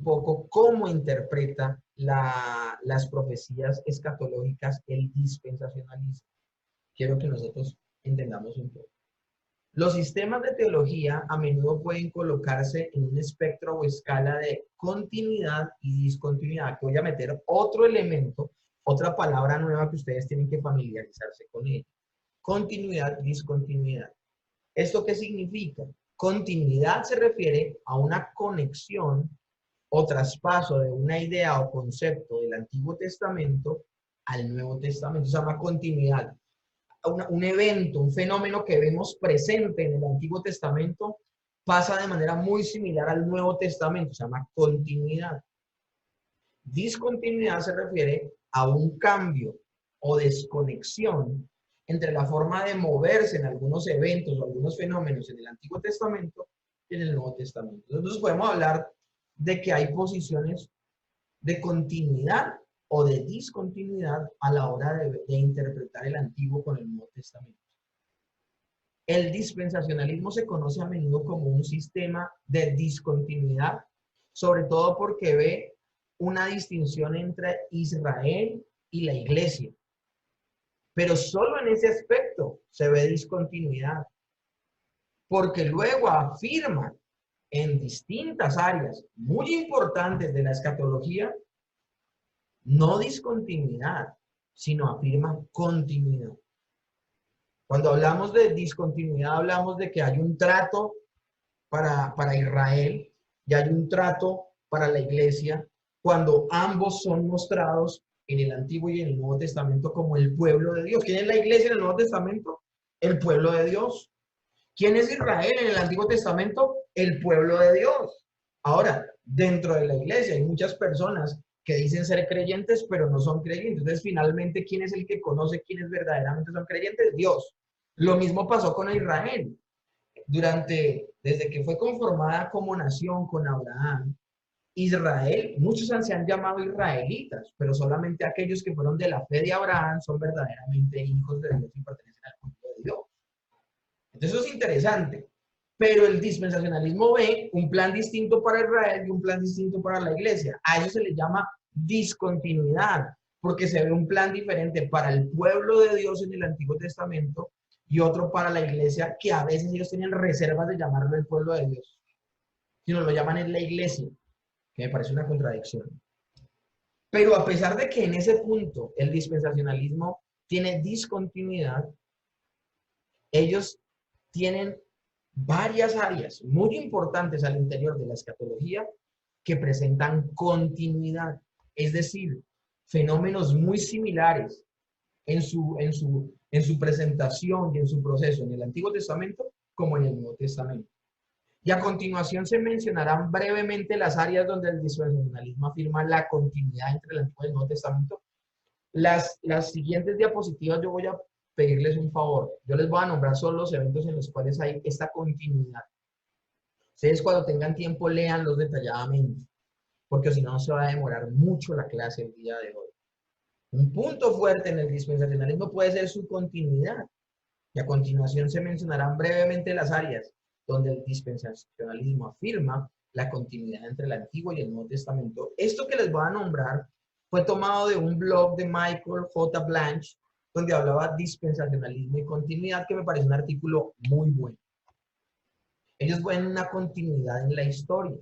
[SPEAKER 1] poco cómo interpreta las profecías escatológicas el dispensacionalismo. Quiero que nosotros entendamos un poco. Los sistemas de teología a menudo pueden colocarse en un espectro o escala de continuidad y discontinuidad. Que voy a meter otro elemento, otra palabra nueva que ustedes tienen que familiarizarse con ella. Continuidad, discontinuidad. ¿Esto qué significa? Continuidad se refiere a una conexión o traspaso de una idea o concepto del Antiguo Testamento al Nuevo Testamento. Se llama continuidad. Un evento, un fenómeno que vemos presente en el Antiguo Testamento pasa de manera muy similar al Nuevo Testamento, se llama continuidad. Discontinuidad se refiere a un cambio o desconexión entre la forma de moverse en algunos eventos o algunos fenómenos en el Antiguo Testamento y en el Nuevo Testamento. Entonces podemos hablar de que hay posiciones de continuidad o de discontinuidad a la hora de interpretar el Antiguo con el Nuevo Testamento. El dispensacionalismo se conoce a menudo como un sistema de discontinuidad, sobre todo porque ve una distinción entre Israel y la iglesia. Pero solo en ese aspecto se ve discontinuidad, porque luego afirma en distintas áreas muy importantes de la escatología no discontinuidad, sino afirma continuidad. Cuando hablamos de discontinuidad, hablamos de que hay un trato para Israel y hay un trato para la iglesia, cuando ambos son mostrados en el Antiguo y en el Nuevo Testamento como el pueblo de Dios. ¿Quién es la iglesia en el Nuevo Testamento? El pueblo de Dios. ¿Quién es Israel en el Antiguo Testamento? El pueblo de Dios. Ahora, dentro de la iglesia hay muchas personas que dicen ser creyentes, pero no son creyentes. Entonces, finalmente, ¿quién es el que conoce quiénes verdaderamente son creyentes? Dios. Lo mismo pasó con Israel. Desde que fue conformada como nación con Abraham, Israel, muchos se han llamado israelitas, pero solamente aquellos que fueron de la fe de Abraham son verdaderamente hijos de Dios y pertenecen al pueblo de Dios. Entonces eso es interesante. Pero el dispensacionalismo ve un plan distinto para Israel y un plan distinto para la iglesia. A eso se le llama discontinuidad, porque se ve un plan diferente para el pueblo de Dios en el Antiguo Testamento y otro para la iglesia, que a veces ellos tienen reservas de llamarlo el pueblo de Dios, sino lo llaman en la iglesia, que me parece una contradicción. Pero a pesar de que en ese punto el dispensacionalismo tiene discontinuidad, ellos tienen varias áreas muy importantes al interior de la escatología que presentan continuidad, es decir, fenómenos muy similares en su presentación y en su proceso en el Antiguo Testamento como en el Nuevo Testamento. Y a continuación se mencionarán brevemente las áreas donde el dispensacionalismo afirma la continuidad entre el Antiguo y el Nuevo Testamento. Las siguientes diapositivas yo voy a pedirles un favor. Yo les voy a nombrar solo los eventos en los cuales hay esta continuidad. Ustedes cuando tengan tiempo léanlos detalladamente, porque si no se va a demorar mucho la clase el día de hoy. Un punto fuerte en el dispensacionalismo puede ser su continuidad. Y a continuación se mencionarán brevemente las áreas donde el dispensacionalismo afirma la continuidad entre el Antiguo y el Nuevo Testamento. Esto que les voy a nombrar fue tomado de un blog de Michael J. Blanch, donde hablaba dispensacionalismo y continuidad, que me parece un artículo muy bueno. Ellos ven una continuidad en la historia.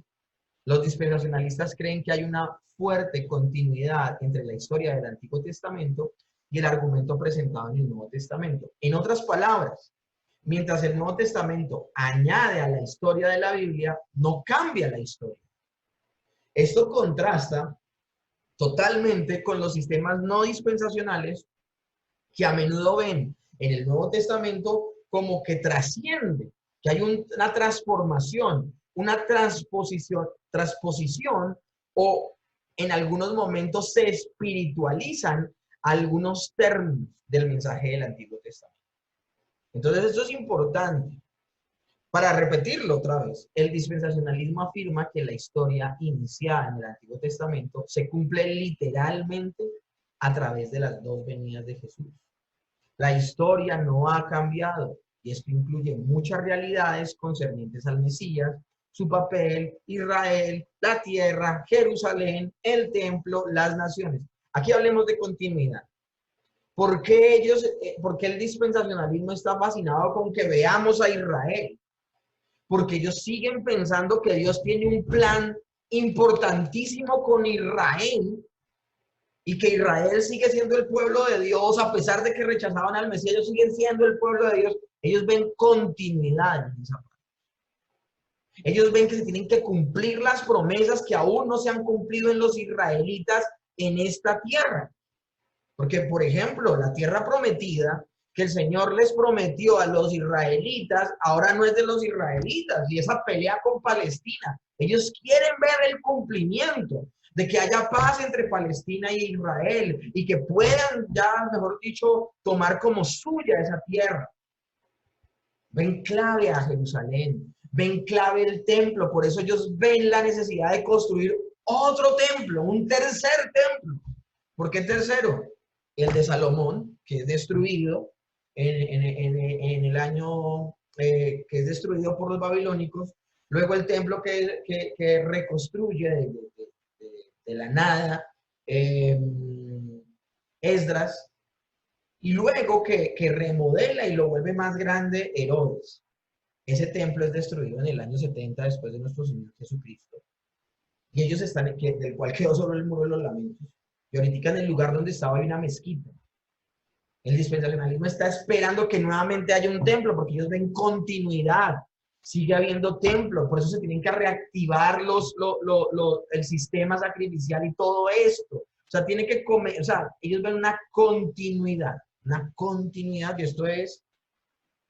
[SPEAKER 1] Los dispensacionalistas creen que hay una fuerte continuidad entre la historia del Antiguo Testamento y el argumento presentado en el Nuevo Testamento. En otras palabras, mientras el Nuevo Testamento añade a la historia de la Biblia, no cambia la historia. Esto contrasta totalmente con los sistemas no dispensacionales que a menudo ven en el Nuevo Testamento como que trasciende, que hay una transformación, una transposición o en algunos momentos se espiritualizan algunos términos del mensaje del Antiguo Testamento. Entonces esto es importante. Para repetirlo otra vez, el dispensacionalismo afirma que la historia iniciada en el Antiguo Testamento se cumple literalmente a través de las dos venidas de Jesús. La historia no ha cambiado y esto incluye muchas realidades concernientes al Mesías, su papel, Israel, la tierra, Jerusalén, el templo, las naciones. Aquí hablemos de continuidad. ¿Por qué el dispensacionalismo está fascinado con que veamos a Israel? Porque ellos siguen pensando que Dios tiene un plan importantísimo con Israel y que Israel sigue siendo el pueblo de Dios a pesar de que rechazaban al Mesías, ellos siguen siendo el pueblo de Dios. Ellos ven continuidad en esa parte. Ellos ven que se tienen que cumplir las promesas que aún no se han cumplido en los israelitas en esta tierra. Porque, por ejemplo, la tierra prometida que el Señor les prometió a los israelitas, ahora no es de los israelitas, y esa pelea con Palestina. Ellos quieren ver el cumplimiento de que haya paz entre Palestina y Israel, y que puedan ya, mejor dicho, tomar como suya esa tierra. Ven clave a Jerusalén, ven clave el templo, por eso ellos ven la necesidad de construir otro templo, un tercer templo. ¿Por qué tercero? El de Salomón, que es destruido en el año que es destruido por los babilónicos, luego el templo que reconstruye de la nada Esdras, y luego que remodela y lo vuelve más grande Herodes. Ese templo es destruido en el año 70 después de nuestro Señor Jesucristo. Y ellos están, del cual quedó solo el muro de los lamentos. Y ahorita en el lugar donde estaba hay una mezquita. El dispensacionalismo está esperando que nuevamente haya un templo, porque ellos ven continuidad. Sigue habiendo templo, por eso se tienen que reactivar el sistema sacrificial y todo esto. O sea, tiene que comer, o sea, ellos ven una continuidad, y esto es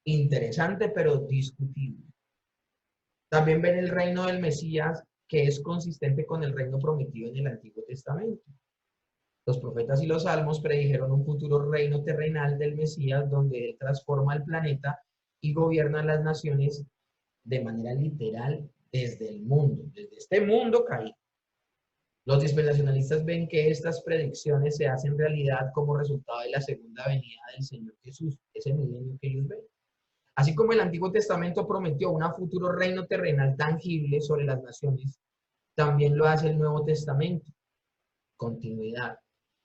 [SPEAKER 1] interesante, pero discutible. También ven el reino del Mesías, que es consistente con el reino prometido en el Antiguo Testamento. Los profetas y los salmos predijeron un futuro reino terrenal del Mesías donde él transforma el planeta y gobierna las naciones de manera literal desde el mundo, desde este mundo caído. Los dispensacionalistas ven que estas predicciones se hacen realidad como resultado de la segunda venida del Señor Jesús, ese milenio que ellos ven. Así como el Antiguo Testamento prometió un futuro reino terrenal tangible sobre las naciones, también lo hace el Nuevo Testamento. Continuidad.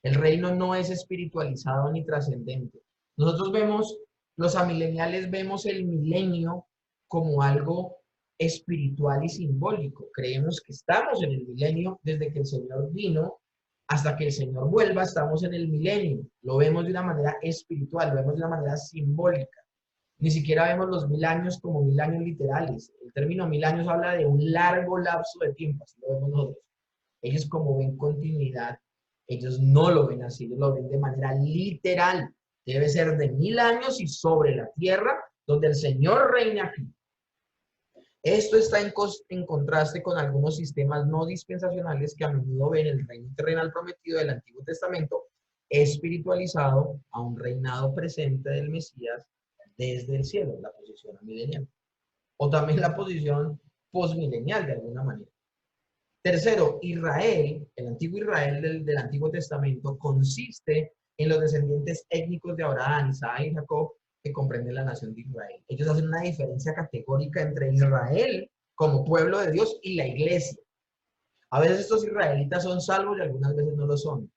[SPEAKER 1] El reino no es espiritualizado ni trascendente. Nosotros vemos, los amileniales vemos el milenio como algo espiritual y simbólico. Creemos que estamos en el milenio desde que el Señor vino hasta que el Señor vuelva, estamos en el milenio. Lo vemos de una manera espiritual, lo vemos de una manera simbólica. Ni siquiera vemos los 1000 años como 1000 años literales. El término 1000 años habla de un largo lapso de tiempo, así lo vemos nosotros. Ellos como ven continuidad, ellos no lo ven así, ellos lo ven de manera literal. Debe ser de 1000 años y sobre la tierra donde el Señor reina aquí. Esto está en contraste con algunos sistemas no dispensacionales que a menudo ven el reino terrenal prometido del Antiguo Testamento espiritualizado a un reinado presente del Mesías desde el cielo, la posición milenial. O también la posición postmilenial de alguna manera. Tercero, Israel, el antiguo Israel del Antiguo Testamento, consiste en los descendientes étnicos de Abraham, Isaac y Jacob, que comprenden la nación de Israel. Ellos hacen una diferencia categórica entre Israel como pueblo de Dios y la iglesia. A veces estos israelitas son salvos y algunas veces no lo son.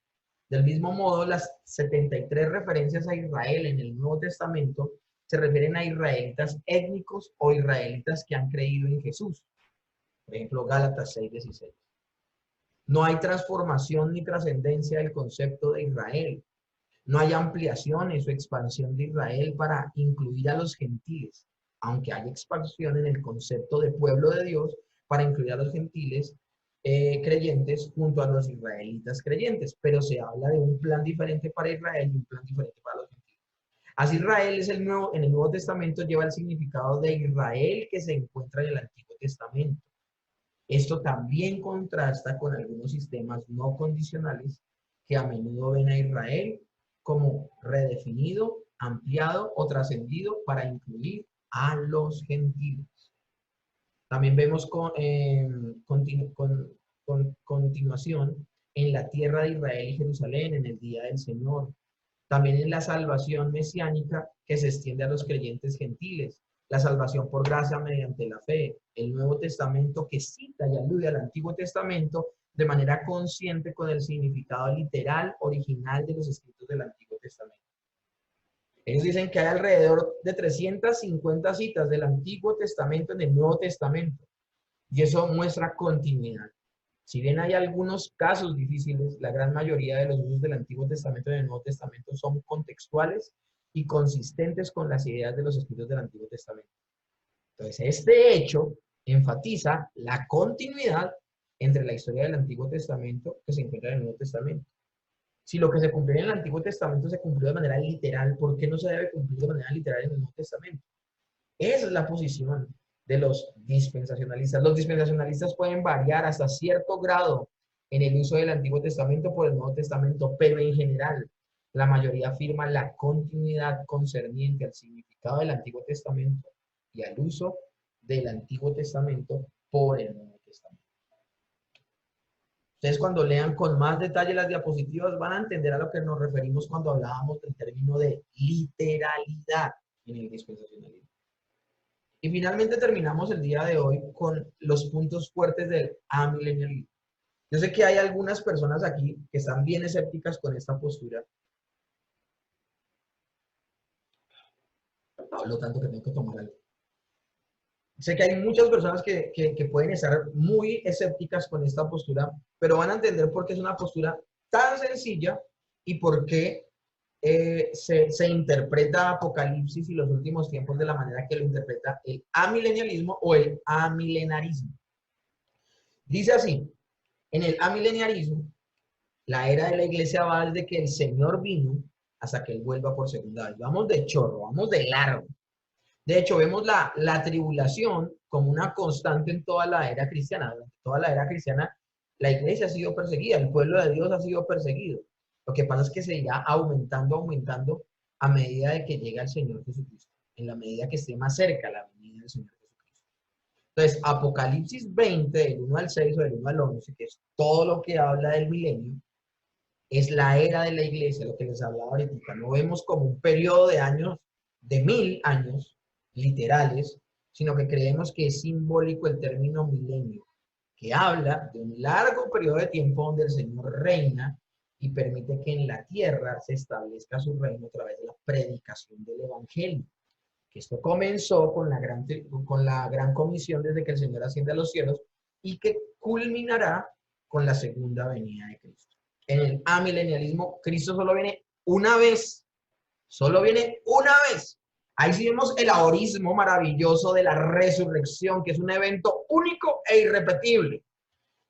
[SPEAKER 1] Del mismo modo, las 73 referencias a Israel en el Nuevo Testamento se refieren a israelitas étnicos o israelitas que han creído en Jesús. Por ejemplo, Gálatas 6:16. No hay transformación ni trascendencia del concepto de Israel. No hay ampliaciones o expansión de Israel para incluir a los gentiles, aunque hay expansión en el concepto de pueblo de Dios para incluir a los gentiles creyentes junto a los israelitas creyentes, pero se habla de un plan diferente para Israel y un plan diferente para los gentiles. Así Israel es el nuevo, en el Nuevo Testamento lleva el significado de Israel que se encuentra en el Antiguo Testamento. Esto también contrasta con algunos sistemas no condicionales que a menudo ven a Israel como redefinido, ampliado o trascendido para incluir a los gentiles. También vemos continuación en la tierra de Israel y Jerusalén en el día del Señor. También en la salvación mesiánica que se extiende a los creyentes gentiles. La salvación por gracia mediante la fe. El Nuevo Testamento que cita y alude al Antiguo Testamento de manera consciente con el significado literal original de los escritos del Antiguo Testamento. Ellos dicen que hay alrededor de 350 citas del Antiguo Testamento en el Nuevo Testamento. Y eso muestra continuidad. Si bien hay algunos casos difíciles, la gran mayoría de los usos del Antiguo Testamento y del Nuevo Testamento son contextuales y consistentes con las ideas de los escritos del Antiguo Testamento. Entonces, este hecho enfatiza la continuidad entre la historia del Antiguo Testamento que se encuentra en el Nuevo Testamento. Si lo que se cumplió en el Antiguo Testamento se cumplió de manera literal, ¿por qué no se debe cumplir de manera literal en el Nuevo Testamento? Esa es la posición de los dispensacionalistas. Los dispensacionalistas pueden variar hasta cierto grado en el uso del Antiguo Testamento por el Nuevo Testamento, pero en general la mayoría afirma la continuidad concerniente al significado del Antiguo Testamento y al uso del Antiguo Testamento por el Nuevo Testamento. Ustedes cuando lean con más detalle las diapositivas van a entender a lo que nos referimos cuando hablábamos del término de literalidad en el dispensacionalismo. Y finalmente terminamos el día de hoy con los puntos fuertes del amilenialismo. Yo sé que hay algunas personas aquí que están bien escépticas con esta postura. Hablo tanto que tengo que tomar algo. Sé que hay muchas personas que pueden estar muy escépticas con esta postura, pero van a entender por qué es una postura tan sencilla y por qué se interpreta Apocalipsis y los últimos tiempos de la manera que lo interpreta el amilenialismo o el amilenarismo. Dice así, en el amileniarismo, la era de la iglesia va desde que el Señor vino hasta que Él vuelva por segunda vez. Vamos de chorro, vamos de largo. De hecho, vemos la tribulación como una constante en toda la era cristiana. Durante toda la era cristiana, la iglesia ha sido perseguida, el pueblo de Dios ha sido perseguido. Lo que pasa es que se irá aumentando a medida de que llega el Señor Jesucristo, en la medida que esté más cerca la venida del Señor Jesucristo. Entonces, Apocalipsis 20, del 1 al 6 o del 1 al 11, que es todo lo que habla del milenio, es la era de la iglesia, lo que les hablaba ahorita. No vemos como un periodo de años, de 1000 años, literales, sino que creemos que es simbólico el término milenio, que habla de un largo periodo de tiempo donde el Señor reina y permite que en la tierra se establezca su reino a través de la predicación del Evangelio. Que esto comenzó con la gran comisión desde que el Señor asciende a los cielos y que culminará con la segunda venida de Cristo. En el amilenialismo, Cristo solo viene una vez. Solo viene una vez. Ahí sí vemos el ahorismo maravilloso de la resurrección, que es un evento único e irrepetible.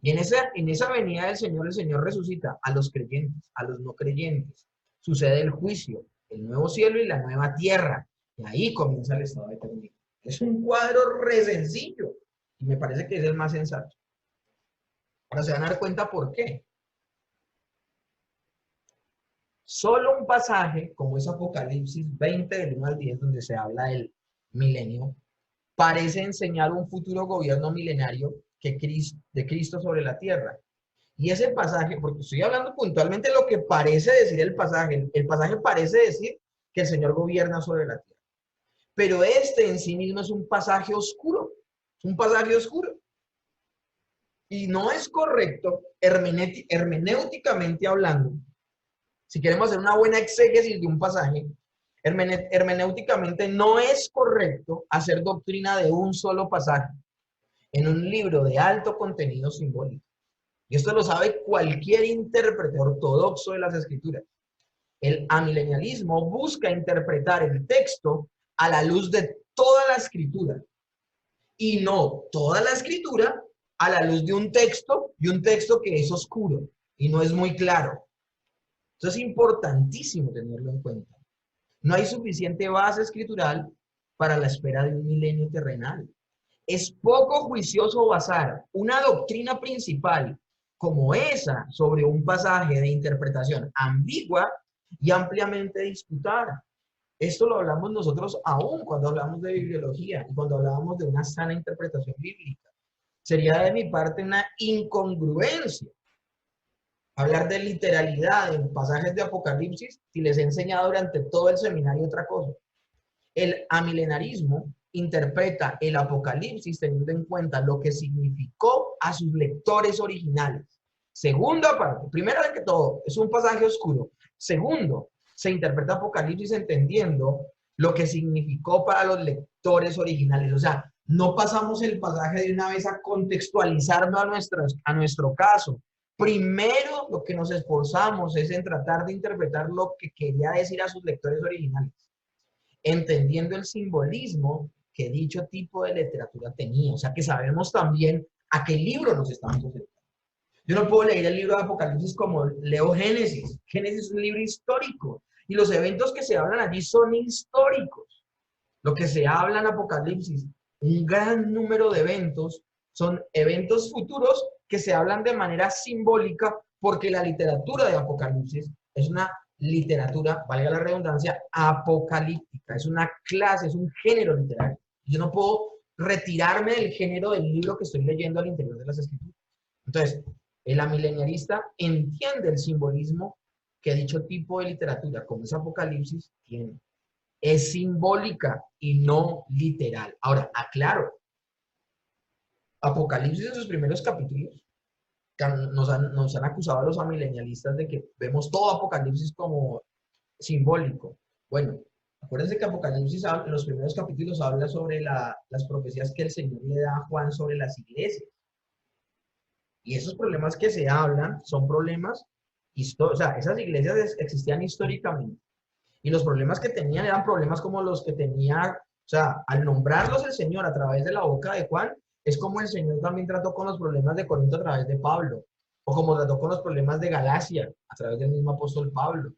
[SPEAKER 1] Y en esa venida del Señor, el Señor resucita a los creyentes, a los no creyentes. Sucede el juicio, el nuevo cielo y la nueva tierra. Y ahí comienza el estado de eternidad. Es un cuadro re sencillo. Y me parece que es el más sensato. Ahora se van a dar cuenta por qué. Solo un pasaje, como es Apocalipsis 20, del 1 al 10, donde se habla del milenio, parece enseñar un futuro gobierno milenario de Cristo sobre la tierra. Y ese pasaje, porque estoy hablando puntualmente de lo que parece decir el pasaje parece decir que el Señor gobierna sobre la tierra. Pero este en sí mismo es un pasaje oscuro, es un pasaje oscuro. Y no es correcto, hermenéuticamente hablando, si queremos hacer una buena exégesis de un pasaje, hermenéuticamente no es correcto hacer doctrina de un solo pasaje en un libro de alto contenido simbólico. Y esto lo sabe cualquier intérprete ortodoxo de las Escrituras. El amilenialismo busca interpretar el texto a la luz de toda la escritura y no toda la escritura a la luz de un texto y un texto que es oscuro y no es muy claro. Eso es importantísimo tenerlo en cuenta. No hay suficiente base escritural para la espera de un milenio terrenal. Es poco juicioso basar una doctrina principal como esa sobre un pasaje de interpretación ambigua y ampliamente disputada. Esto lo hablamos nosotros aún cuando hablamos de bibliología y cuando hablábamos de una sana interpretación bíblica. Sería de mi parte una incongruencia hablar de literalidad en pasajes de Apocalipsis si les he enseñado durante todo el seminario otra cosa. El amilenarismo interpreta el Apocalipsis teniendo en cuenta lo que significó a sus lectores originales. Segunda parte, primero de que todo, es un pasaje oscuro. Segundo, se interpreta Apocalipsis entendiendo lo que significó para los lectores originales. O sea, no pasamos el pasaje de una vez a contextualizarlo a nuestro caso. Primero, lo que nos esforzamos es en tratar de interpretar lo que quería decir a sus lectores originales, entendiendo el simbolismo que dicho tipo de literatura tenía. O sea, que sabemos también a qué libro nos estamos acercando. Yo no puedo leer el libro de Apocalipsis como leo Génesis. Génesis es un libro histórico y los eventos que se hablan allí son históricos. Lo que se habla en Apocalipsis, un gran número de eventos, son eventos futuros que se hablan de manera simbólica porque la literatura de Apocalipsis es una literatura, valga la redundancia, apocalíptica. Es una clase, es un género literario. Yo no puedo retirarme del género del libro que estoy leyendo al interior de las escrituras. Entonces, el amilenialista entiende el simbolismo que dicho tipo de literatura, como es Apocalipsis, tiene. Es simbólica y no literal. Ahora, aclaro, Apocalipsis en sus primeros capítulos nos han acusado a los amilenialistas de que vemos todo Apocalipsis como simbólico. Bueno, acuérdense que Apocalipsis en los primeros capítulos habla sobre las profecías que el Señor le da a Juan sobre las iglesias. Y esos problemas que se hablan son problemas históricos. O sea, esas iglesias existían históricamente. Y los problemas que tenían eran problemas como los que tenía, o sea, al nombrarlos el Señor a través de la boca de Juan, es como el Señor también trató con los problemas de Corinto a través de Pablo, o como trató con los problemas de Galacia a través del mismo apóstol Pablo.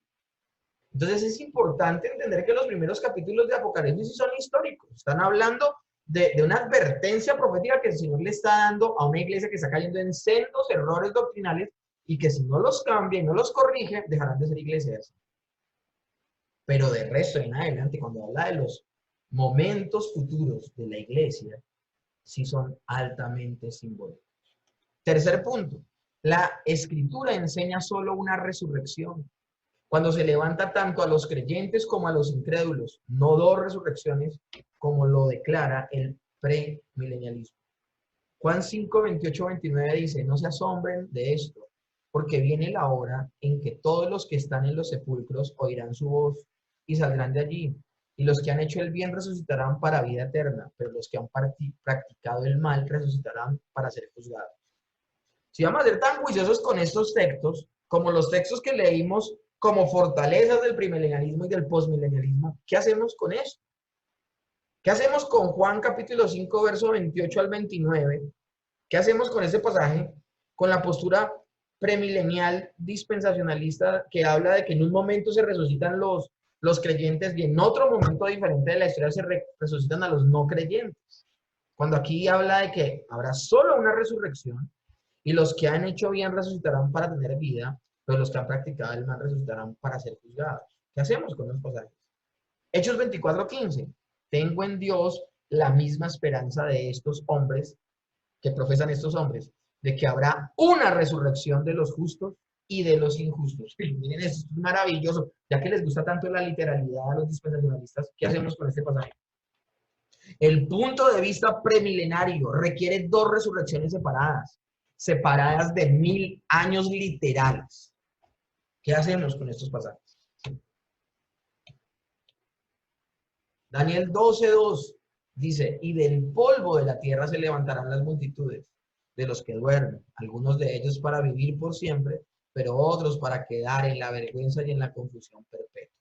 [SPEAKER 1] Entonces es importante entender que los primeros capítulos de Apocalipsis son históricos. Están hablando de una advertencia profética que el Señor le está dando a una iglesia que está cayendo en sendos errores doctrinales y que si no los cambia y no los corrige, dejarán de ser iglesias. Pero de resto en adelante, cuando habla de los momentos futuros de la iglesia, sí son altamente simbólicos. Tercer punto, la escritura enseña solo una resurrección. Cuando se levanta tanto a los creyentes como a los incrédulos, no dos resurrecciones, como lo declara el premilenialismo. Juan 5, 28, 29 dice, no se asombren de esto, porque viene la hora en que todos los que están en los sepulcros oirán su voz y saldrán de allí. Y los que han hecho el bien resucitarán para vida eterna, pero los que han practicado el mal resucitarán para ser juzgados. Si vamos a ser tan juiciosos con estos textos, como los textos que leímos como fortalezas del premilenialismo y del postmilenialismo, ¿qué hacemos con eso? ¿Qué hacemos con Juan capítulo 5, verso 28 al 29? ¿Qué hacemos con ese pasaje? Con la postura premilenial dispensacionalista que habla de que en un momento se resucitan los creyentes y en otro momento diferente de la historia se resucitan a los no creyentes. Cuando aquí habla de que habrá solo una resurrección y los que han hecho bien resucitarán para tener vida, pero los que han practicado el mal resucitarán para ser juzgados. ¿Qué hacemos con los pasajes? Hechos 24:15. Tengo en Dios la misma esperanza de estos hombres, que profesan estos hombres, de que habrá una resurrección de los justos y de los injustos. Miren, esto es maravilloso. Ya que les gusta tanto la literalidad a los dispensacionalistas, ¿qué hacemos con este pasaje? El punto de vista premilenario requiere dos resurrecciones separadas de 1000 años literales. ¿Qué hacemos con estos pasajes? Daniel 12:2 dice, y del polvo de la tierra se levantarán las multitudes de los que duermen, algunos de ellos para vivir por siempre pero otros para quedar en la vergüenza y en la confusión perpetua.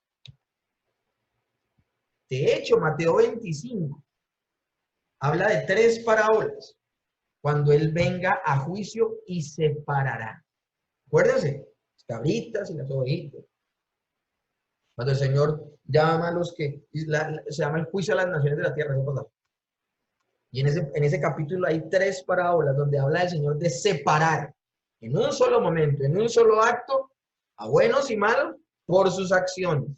[SPEAKER 1] De hecho, Mateo 25 habla de 3 parábolas cuando Él venga a juicio y separará. Acuérdense, las cabritas y las ovejitas. Cuando el Señor llama a los que, se llama el juicio a las naciones de la tierra. Y en ese capítulo hay 3 parábolas donde habla el Señor de separar en un solo momento, en un solo acto, a buenos y malos por sus acciones,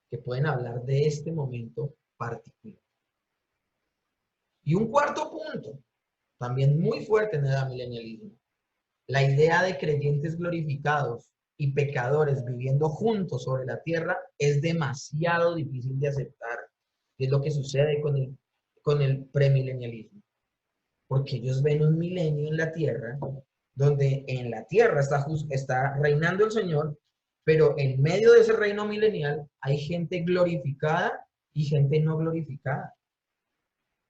[SPEAKER 1] que pueden hablar de este momento particular. Y un cuarto punto, también muy fuerte en el amilenialismo, la idea de creyentes glorificados y pecadores viviendo juntos sobre la tierra es demasiado difícil de aceptar. Y es lo que sucede con el premilenialismo. Porque ellos ven un milenio en la tierra, donde en la tierra está reinando el Señor, pero en medio de ese reino milenial hay gente glorificada y gente no glorificada.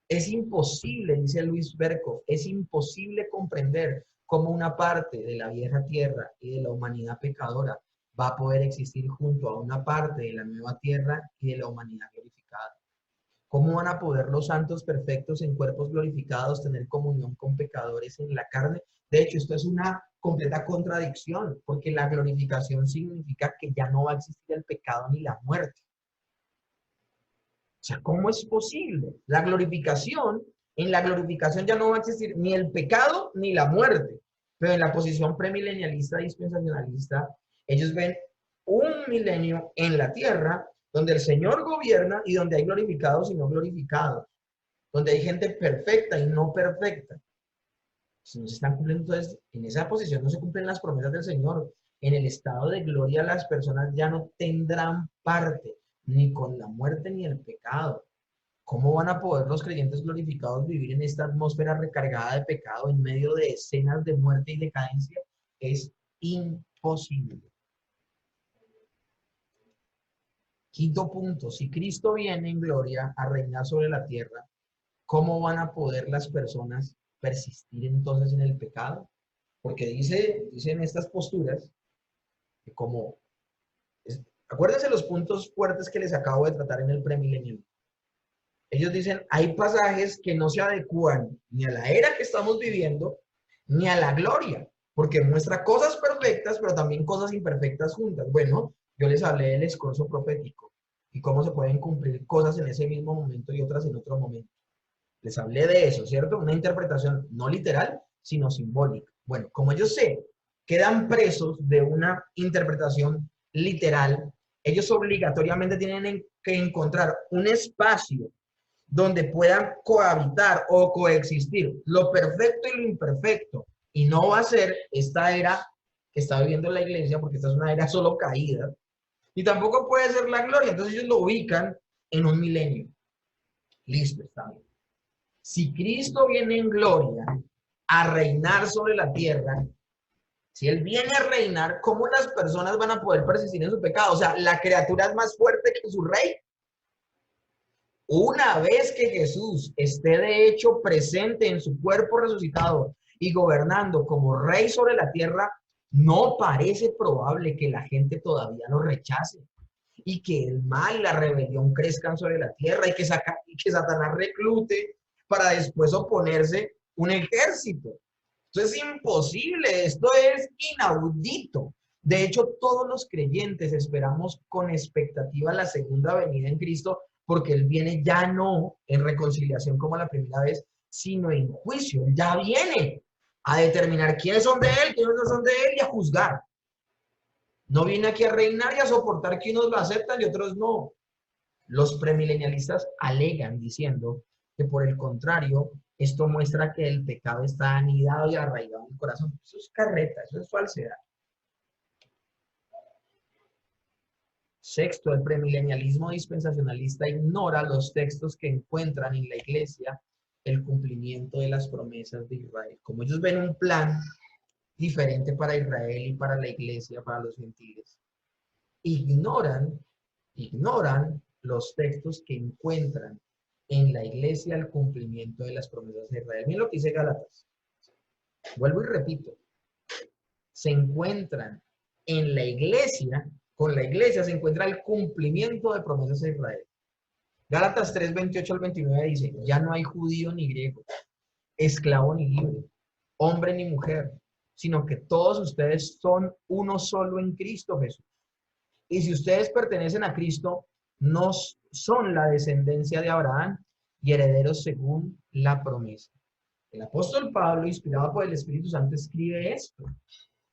[SPEAKER 1] Es imposible, dice Luis Berkhoff, es imposible comprender cómo una parte de la vieja tierra y de la humanidad pecadora va a poder existir junto a una parte de la nueva tierra y de la humanidad glorificada. ¿Cómo van a poder los santos perfectos en cuerpos glorificados tener comunión con pecadores en la carne? De hecho, esto es una completa contradicción, porque la glorificación significa que ya no va a existir el pecado ni la muerte. O sea, ¿cómo es posible? En la glorificación ya no va a existir ni el pecado ni la muerte. Pero en la posición premilenialista dispensacionalista, ellos ven un milenio en la tierra donde el Señor gobierna y donde hay glorificados y no glorificados. Donde hay gente perfecta y no perfecta. Si no se están cumpliendo, entonces, en esa posición no se cumplen las promesas del Señor. En el estado de gloria las personas ya no tendrán parte ni con la muerte ni el pecado. ¿Cómo van a poder los creyentes glorificados vivir en esta atmósfera recargada de pecado en medio de escenas de muerte y decadencia? Es imposible. Quinto punto, si Cristo viene en gloria a reinar sobre la tierra, ¿cómo van a poder las personas persistir entonces en el pecado? Porque dicen estas posturas que acuérdense los puntos fuertes que les acabo de tratar en el premilenio. Ellos dicen, hay pasajes que no se adecúan ni a la era que estamos viviendo, ni a la gloria, porque muestra cosas perfectas, pero también cosas imperfectas juntas. Bueno, yo les hablé del escorzo profético y cómo se pueden cumplir cosas en ese mismo momento y otras en otro momento. Les hablé de eso, ¿cierto? Una interpretación no literal, sino simbólica. Bueno, como ellos quedan presos de una interpretación literal, ellos obligatoriamente tienen que encontrar un espacio donde puedan cohabitar o coexistir lo perfecto y lo imperfecto. Y no va a ser esta era que está viviendo la iglesia, porque esta es una era solo caída, y tampoco puede ser la gloria. Entonces ellos lo ubican en un milenio. Listo, está bien. Si Cristo viene en gloria a reinar sobre la tierra, si Él viene a reinar, ¿cómo las personas van a poder persistir en su pecado? O sea, ¿la criatura es más fuerte que su rey? Una vez que Jesús esté de hecho presente en su cuerpo resucitado y gobernando como rey sobre la tierra, no parece probable que la gente todavía lo rechace y que el mal y la rebelión crezcan sobre la tierra y que Satanás reclute para después oponerse un ejército. Esto es imposible, esto es inaudito. De hecho, todos los creyentes esperamos con expectativa la segunda venida en Cristo, porque Él viene ya no en reconciliación como la primera vez, sino en juicio. Él ya viene a determinar quiénes son de Él, quiénes no son de Él y a juzgar. No viene aquí a reinar y a soportar que unos lo aceptan y otros no. Los premilenialistas alegan diciendo que por el contrario, esto muestra que el pecado está anidado y arraigado en el corazón. Eso es carreta, eso es falsedad. Sexto, el premilenialismo dispensacionalista ignora los textos que encuentran en la iglesia el cumplimiento de las promesas de Israel. Como ellos ven un plan diferente para Israel y para la iglesia, para los gentiles, ignoran los textos que encuentran en la iglesia el cumplimiento de las promesas de Israel. Miren lo que dice Gálatas. Vuelvo y repito. se encuentran en la iglesia, con la iglesia se encuentra el cumplimiento de promesas de Israel. Gálatas 3, 28 al 29 dice, ya no hay judío ni griego, esclavo ni libre, hombre ni mujer, sino que todos ustedes son uno solo en Cristo Jesús. Y si ustedes pertenecen a Cristo, no son la descendencia de Abraham y herederos según la promesa. El apóstol Pablo, inspirado por el Espíritu Santo, escribe esto.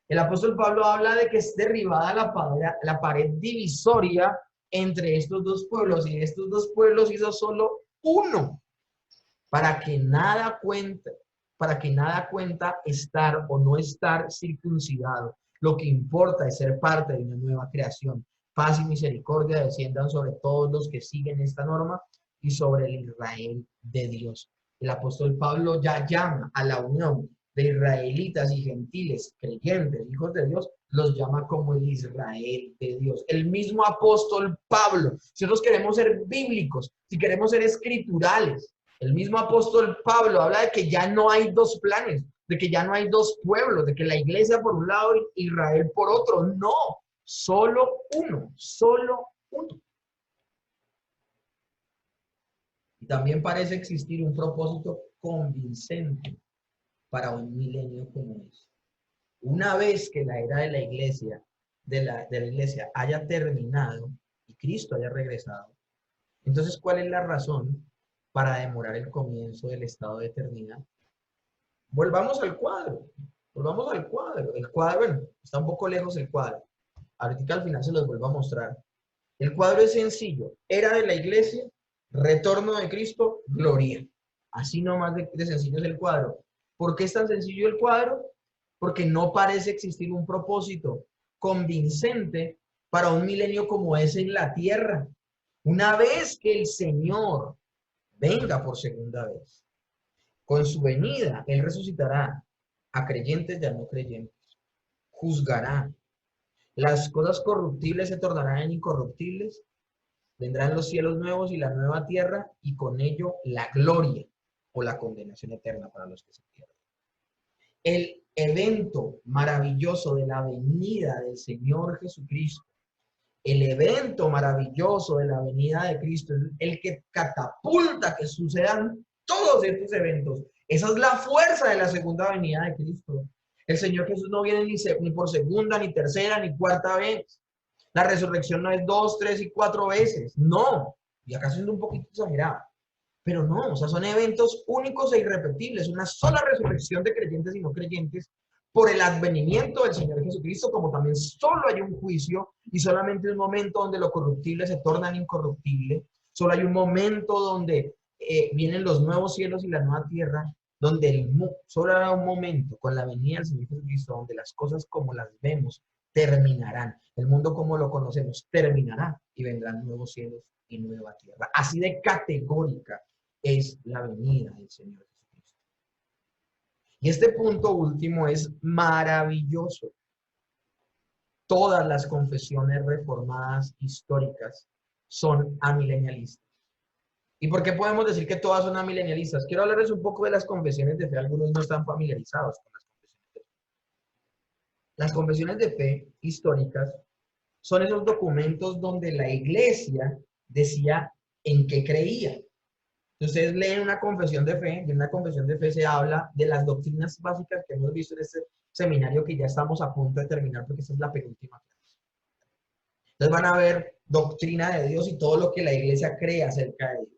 [SPEAKER 1] El apóstol Pablo habla de que es derribada la pared divisoria entre estos dos pueblos, y estos dos pueblos hizo solo uno, para que nada cuenta estar o no estar circuncidado. Lo que importa es ser parte de una nueva creación. Paz y misericordia desciendan sobre todos los que siguen esta norma y sobre el Israel de Dios. El apóstol Pablo ya llama a la unión de israelitas y gentiles, creyentes, hijos de Dios, los llama como el Israel de Dios. El mismo apóstol Pablo, si nosotros queremos ser bíblicos, si queremos ser escriturales, el mismo apóstol Pablo habla de que ya no hay dos planes, de que ya no hay dos pueblos, de que la iglesia por un lado y Israel por otro. No, solo uno, solo uno. Y también parece existir un propósito convincente para un milenio como este. Una vez que la era de la iglesia, haya terminado y Cristo haya regresado, entonces, ¿cuál es la razón para demorar el comienzo del estado de eternidad? Volvamos al cuadro. Volvamos al cuadro. El cuadro, bueno, está un poco lejos el cuadro. Ahorita al final se los vuelvo a mostrar. El cuadro es sencillo. Era de la iglesia, retorno de Cristo, gloria. Así nomás de sencillo es el cuadro. ¿Por qué es tan sencillo el cuadro? Porque no parece existir un propósito convincente para un milenio como ese en la tierra. Una vez que el Señor venga por segunda vez, con su venida, Él resucitará a creyentes y a no creyentes. Juzgará. Las cosas corruptibles se tornarán en incorruptibles. Vendrán los cielos nuevos y la nueva tierra, y con ello la gloria o la condenación eterna para los que se pierden. El evento maravilloso de la venida del Señor Jesucristo, el evento maravilloso de la venida de Cristo, el que catapulta que sucedan todos estos eventos. Esa es la fuerza de la segunda venida de Cristo. El Señor Jesús no viene ni por segunda, ni tercera, ni cuarta vez. La resurrección no es 2, 3 y 4 veces. No. Y acá siendo un poquito exagerado. Pero no, o sea, son eventos únicos e irrepetibles. Una sola resurrección de creyentes y no creyentes por el advenimiento del Señor Jesucristo, como también solo hay un juicio y solamente un momento donde lo corruptible se torna en incorruptible. Solo hay un momento donde vienen los nuevos cielos y la nueva tierra, donde solo habrá un momento con la venida del Señor Jesucristo, donde las cosas como las vemos terminarán. El mundo como lo conocemos terminará y vendrán nuevos cielos y nueva tierra. Así de categórica es la venida del Señor Jesucristo. Y este punto último es maravilloso. Todas las confesiones reformadas históricas son amilenialistas. ¿Y por qué podemos decir que todas son amilenialistas? Quiero hablarles un poco de las confesiones de fe. Algunos no están familiarizados con las confesiones de fe. Las confesiones de fe históricas son esos documentos donde la iglesia decía en qué creía. Si ustedes leen una confesión de fe, y en una confesión de fe se habla de las doctrinas básicas que hemos visto en este seminario que ya estamos a punto de terminar, porque esta es la penúltima clase. Entonces van a ver doctrina de Dios y todo lo que la iglesia cree acerca de Dios.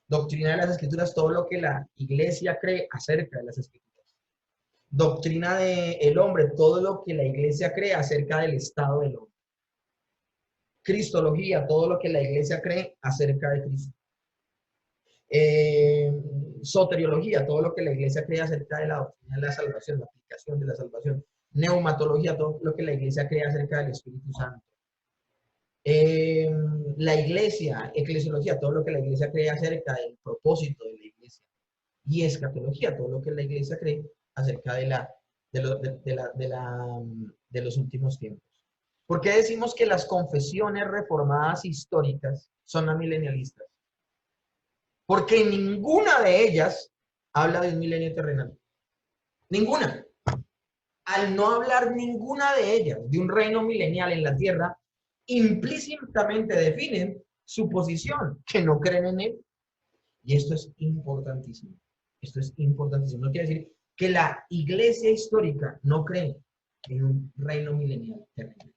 [SPEAKER 1] Doctrina de las Escrituras, todo lo que la iglesia cree acerca de las Escrituras. Doctrina del hombre, todo lo que la iglesia cree acerca del estado del hombre. Cristología, todo lo que la iglesia cree acerca de Cristo. Soteriología, todo lo que la iglesia cree acerca de la doctrina de la salvación, la aplicación de la salvación. Neumatología, todo lo que la iglesia cree acerca del Espíritu Santo. La iglesia, eclesiología, todo lo que la iglesia cree acerca del propósito de la iglesia. Y escatología, todo lo que la iglesia cree acerca de los últimos tiempos. ¿Por qué decimos que las confesiones reformadas históricas son amilenialistas? Porque ninguna de ellas habla de un milenio terrenal. Ninguna. al no hablar ninguna de ellas de un reino milenial en la tierra, implícitamente definen su posición, que no creen en él. Y esto es importantísimo. Esto es importantísimo. No quiere decir que la iglesia histórica no cree en un reino milenial terrenal.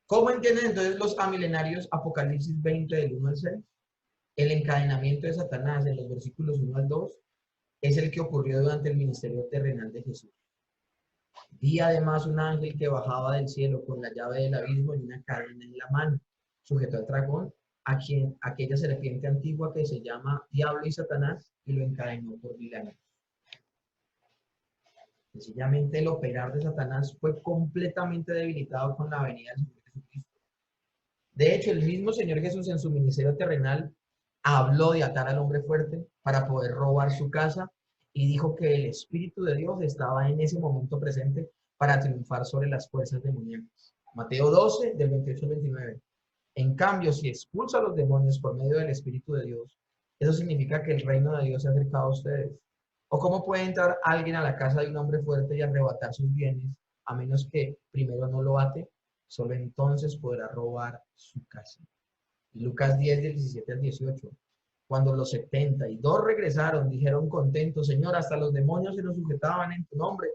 [SPEAKER 1] ¿Cómo entienden entonces los amilenarios Apocalipsis 20 del 1 al 6? El encadenamiento de Satanás en los versículos 1 al 2 es el que ocurrió durante el ministerio terrenal de Jesús. Vi además un ángel que bajaba del cielo con la llave del abismo y una cadena en la mano, sujeto al dragón, aquella serpiente antigua que se llama Diablo y Satanás, y lo encadenó por 1000 años. Sencillamente el operar de Satanás fue completamente debilitado con la venida del Señor Jesucristo. De hecho, el mismo Señor Jesús en su ministerio terrenal habló de atar al hombre fuerte para poder robar su casa y dijo que el Espíritu de Dios estaba en ese momento presente para triunfar sobre las fuerzas demoníacas. Mateo 12, del 28 al 29. En cambio, si expulsa a los demonios por medio del Espíritu de Dios, eso significa que el reino de Dios se ha acercado a ustedes. ¿O cómo puede entrar alguien a la casa de un hombre fuerte y arrebatar sus bienes, a menos que primero no lo ate? Solo entonces podrá robar su casa. Lucas 10, del 17 al 18. Cuando los 72 regresaron, dijeron contentos: Señor, hasta los demonios se nos sujetaban en tu nombre.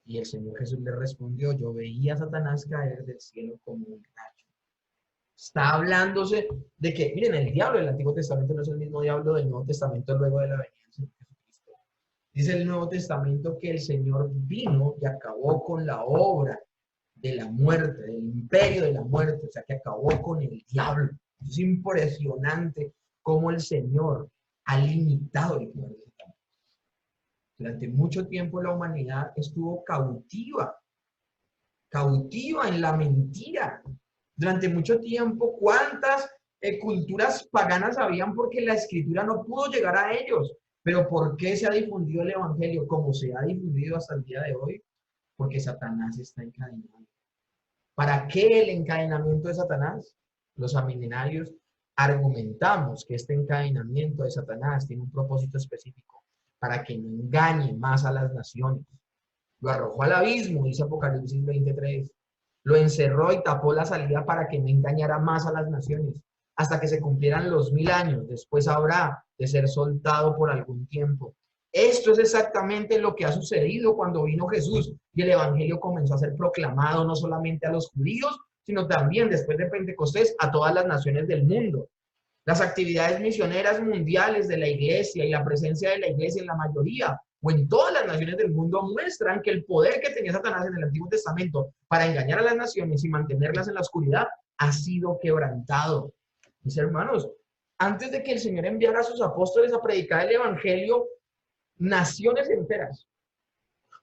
[SPEAKER 1] Y el Señor Jesús les respondió: yo veía a Satanás caer del cielo como un rayo. Está hablándose de que, miren, el diablo del Antiguo Testamento no es el mismo diablo del Nuevo Testamento luego de la venida del Señor Jesucristo. Dice el Nuevo Testamento que el Señor vino y acabó con la obra de la muerte, del imperio de la muerte, o sea, que acabó con el diablo. Es impresionante cómo el Señor ha limitado el poder de Satanás. Durante mucho tiempo la humanidad estuvo cautiva en la mentira. Durante mucho tiempo, ¿cuántas culturas paganas habían porque la escritura no pudo llegar a ellos? Pero ¿por qué se ha difundido el evangelio como se ha difundido hasta el día de hoy? Porque Satanás está encadenado. ¿Para qué el encadenamiento de Satanás? Los amilenarios argumentamos que este encadenamiento de Satanás tiene un propósito específico, para que no engañe más a las naciones. Lo arrojó al abismo, dice Apocalipsis 23. Lo encerró y tapó la salida para que no engañara más a las naciones, hasta que se cumplieran los 1000 años. Después habrá de ser soltado por algún tiempo. Esto es exactamente lo que ha sucedido cuando vino Jesús y el evangelio comenzó a ser proclamado no solamente a los judíos, sino también después de Pentecostés a todas las naciones del mundo. Las actividades misioneras mundiales de la iglesia y la presencia de la iglesia en la mayoría o en todas las naciones del mundo muestran que el poder que tenía Satanás en el Antiguo Testamento para engañar a las naciones y mantenerlas en la oscuridad ha sido quebrantado. Mis hermanos, antes de que el Señor enviara a sus apóstoles a predicar el evangelio, naciones enteras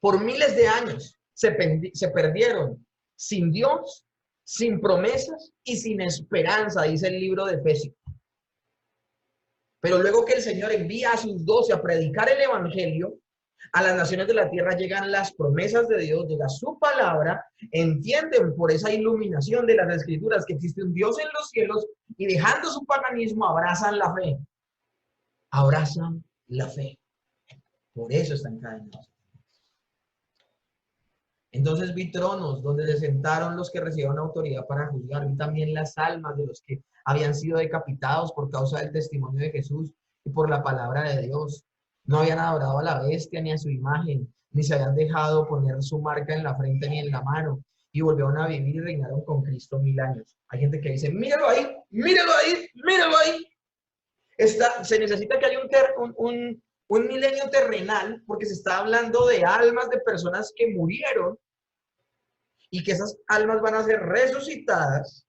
[SPEAKER 1] por miles de años se perdieron sin Dios, sin promesas y sin esperanza, dice el libro de Efesios. Pero luego que el Señor envía a sus 12 a predicar el evangelio, a las naciones de la tierra llegan las promesas de Dios, llega su palabra, entienden por esa iluminación de las escrituras que existe un Dios en los cielos y dejando su paganismo abrazan la fe. Abrazan la fe. Por eso están encadenados. Entonces vi tronos donde se sentaron los que recibieron autoridad para juzgar. Vi también las almas de los que habían sido decapitados por causa del testimonio de Jesús y por la palabra de Dios. No habían adorado a la bestia ni a su imagen, ni se habían dejado poner su marca en la frente ni en la mano. Y volvieron a vivir y reinaron con Cristo 1000 años. Hay gente que dice: míralo ahí, míralo ahí, míralo ahí. Se necesita que haya un milenio terrenal, porque se está hablando de almas de personas que murieron y que esas almas van a ser resucitadas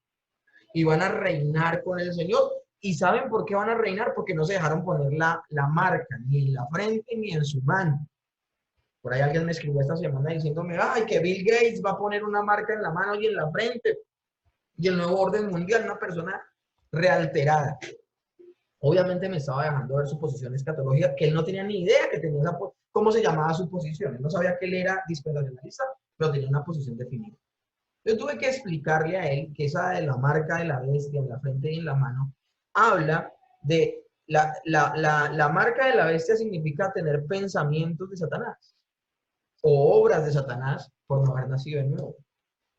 [SPEAKER 1] y van a reinar con el Señor. ¿Y saben por qué van a reinar? Porque no se dejaron poner la marca, ni en la frente ni en su mano. Por ahí alguien me escribió esta semana diciéndome: ay, que Bill Gates va a poner una marca en la mano y en la frente. Y el nuevo orden mundial, una persona realterada. Obviamente me estaba dejando ver su posición escatológica, que él no tenía ni idea que tenía esa, cómo se llamaba su posición. Él no sabía que él era dispensacionalista, pero tenía una posición definida. Yo tuve que explicarle a él que esa de la marca de la bestia en la frente y en la mano habla de la marca de la bestia significa tener pensamientos de Satanás. o obras de Satanás por no haber nacido de nuevo.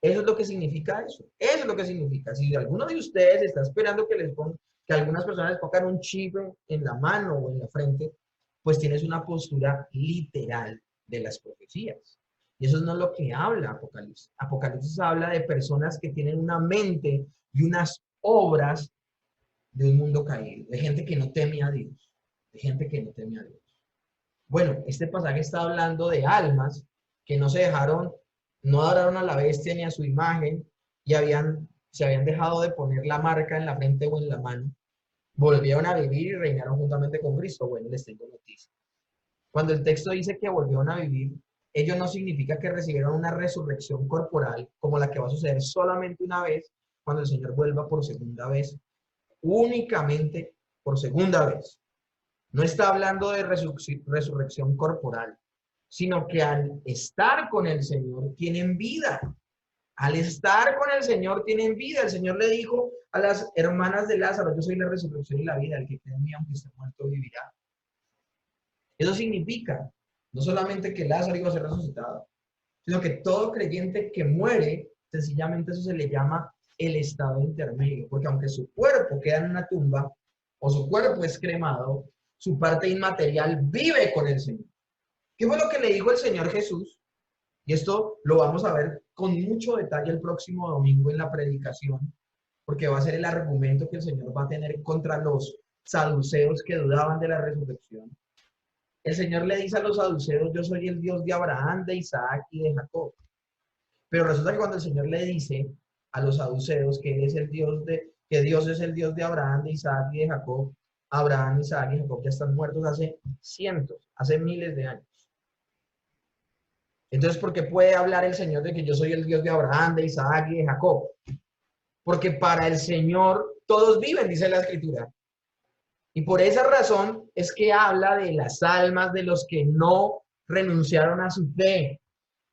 [SPEAKER 1] Eso es lo que significa eso. Eso es lo que significa. Si alguno de ustedes está esperando que algunas personas les pongan un chip en la mano o en la frente, pues tienes una postura literal de las profecías. Y eso no es lo que habla Apocalipsis. Apocalipsis habla de personas que tienen una mente y unas obras de un mundo caído, de gente que no teme a Dios, de gente que no teme a Dios. Bueno, este pasaje está hablando de almas que no se dejaron, no adoraron a la bestia ni a su imagen y se habían dejado de poner la marca en la frente o en la mano, volvieron a vivir y reinaron juntamente con Cristo. Bueno, les tengo noticias. Cuando el texto dice que volvieron a vivir, ello no significa que recibieron una resurrección corporal como la que va a suceder solamente una vez cuando el Señor vuelva por segunda vez, únicamente por segunda vez. No está hablando de resurrección corporal, sino que al estar con el Señor tienen vida. Al estar con el Señor tienen vida. El Señor le dijo a las hermanas de Lázaro, yo soy la resurrección y la vida, el que cree en mí, aunque esté muerto, vivirá. Eso significa no solamente que Lázaro iba a ser resucitado, sino que todo creyente que muere, sencillamente eso se le llama el estado intermedio, porque aunque su cuerpo queda en una tumba o su cuerpo es cremado, su parte inmaterial vive con el Señor. ¿Qué fue lo que le dijo el Señor Jesús? Y esto lo vamos a ver con mucho detalle el próximo domingo en la predicación, porque va a ser el argumento que el Señor va a tener contra los saduceos que dudaban de la resurrección. El Señor le dice a los saduceos, yo soy el Dios de Abraham, de Isaac y de Jacob. Pero resulta que cuando el Señor le dice a los saduceos que Dios es el Dios de Abraham, de Isaac y de Jacob, Abraham, Isaac y Jacob ya están muertos hace miles de años. Entonces, ¿por qué puede hablar el Señor de que yo soy el Dios de Abraham, de Isaac y de Jacob? Porque para el Señor todos viven, dice la Escritura. Y por esa razón es que habla de las almas de los que no renunciaron a su fe.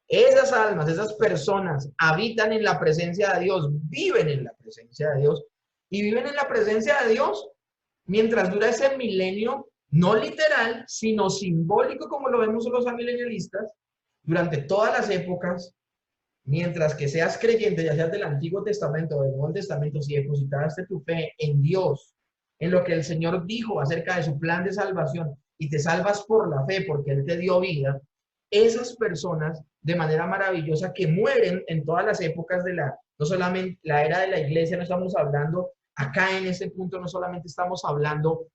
[SPEAKER 1] Esas almas, esas personas habitan en la presencia de Dios, viven en la presencia de Dios y viven en la presencia de Dios mientras dura ese milenio, no literal, sino simbólico, como lo vemos los amilenialistas, durante todas las épocas, mientras que seas creyente, ya seas del Antiguo Testamento o del Nuevo Testamento, si depositaste tu fe en Dios, en lo que el Señor dijo acerca de su plan de salvación y te salvas por la fe porque Él te dio vida, esas personas de manera maravillosa que mueren en todas las épocas no solamente la era de la iglesia, no estamos hablando acá en este punto, no solamente estamos hablando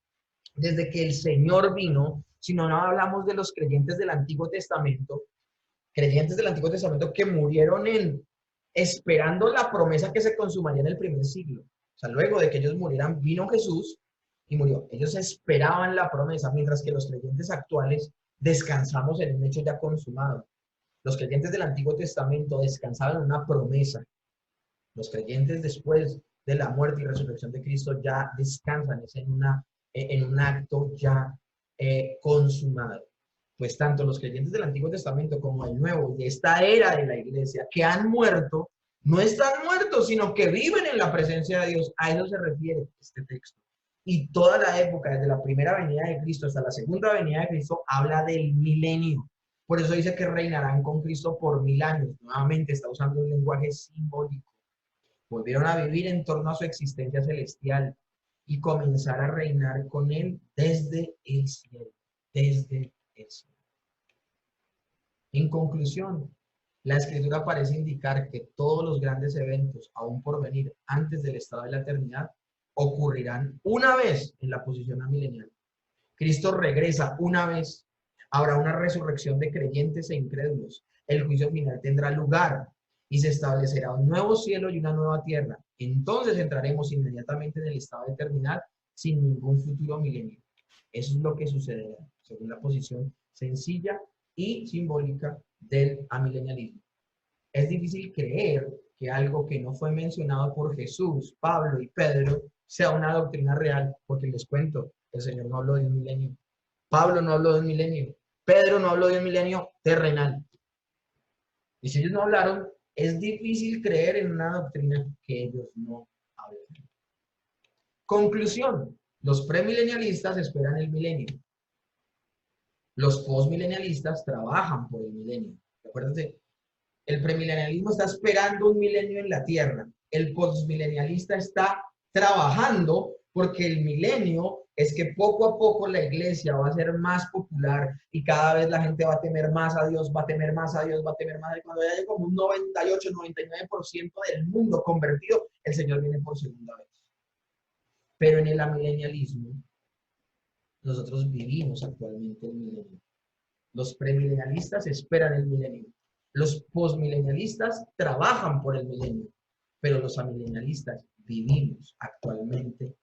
[SPEAKER 1] desde que el Señor vino, sino no hablamos de los creyentes del Antiguo Testamento, que murieron esperando la promesa que se consumaría en el primer siglo. O sea, luego de que ellos murieran, vino Jesús y murió. Ellos esperaban la promesa, mientras que los creyentes actuales descansamos en un hecho ya consumado. Los creyentes del Antiguo Testamento descansaban en una promesa. Los creyentes después de la muerte y resurrección de Cristo ya descansan en un acto ya consumado. Pues tanto los creyentes del Antiguo Testamento como el Nuevo, de esta era de la iglesia, que han muerto, no están muertos, sino que viven en la presencia de Dios. A eso se refiere este texto. Y toda la época, desde la primera venida de Cristo hasta la segunda venida de Cristo, habla del milenio. Por eso dice que reinarán con Cristo por 1000 años. Nuevamente está usando un lenguaje simbólico. Volvieron a vivir en torno a su existencia celestial y comenzar a reinar con Él desde el cielo. Desde el cielo. En conclusión, la Escritura parece indicar que todos los grandes eventos, aún por venir antes del estado de la eternidad, ocurrirán una vez en la posición amilenial. Cristo regresa una vez. Habrá una resurrección de creyentes e incrédulos. El juicio final tendrá lugar y se establecerá un nuevo cielo y una nueva tierra. Entonces entraremos inmediatamente en el estado de eternidad sin ningún futuro milenio. Eso es lo que sucederá, según la posición sencilla y simbólica del amilenialismo. Es difícil creer que algo que no fue mencionado por Jesús, Pablo y Pedro sea una doctrina real, porque les cuento, el Señor no habló de un milenio. Pablo no habló de un milenio. Pedro no habló de un milenio terrenal. Y si ellos no hablaron, es difícil creer en una doctrina que ellos no hablan. Conclusión. Los premilenialistas esperan el milenio. Los postmilenialistas trabajan por el milenio. Acuérdense, el premilenialismo está esperando un milenio en la Tierra. El postmilenialista está trabajando porque el milenio es que poco a poco la iglesia va a ser más popular y cada vez la gente va a temer más a Dios, va a temer más a Dios, va a temer más a Dios. Cuando ya haya como un 98, 99% del mundo convertido, el Señor viene por segunda vez. Pero en el amilenialismo, nosotros vivimos actualmente el milenio. Los premilenialistas esperan el milenio. Los postmilenialistas trabajan por el milenio. Pero los amilenialistas vivimos actualmente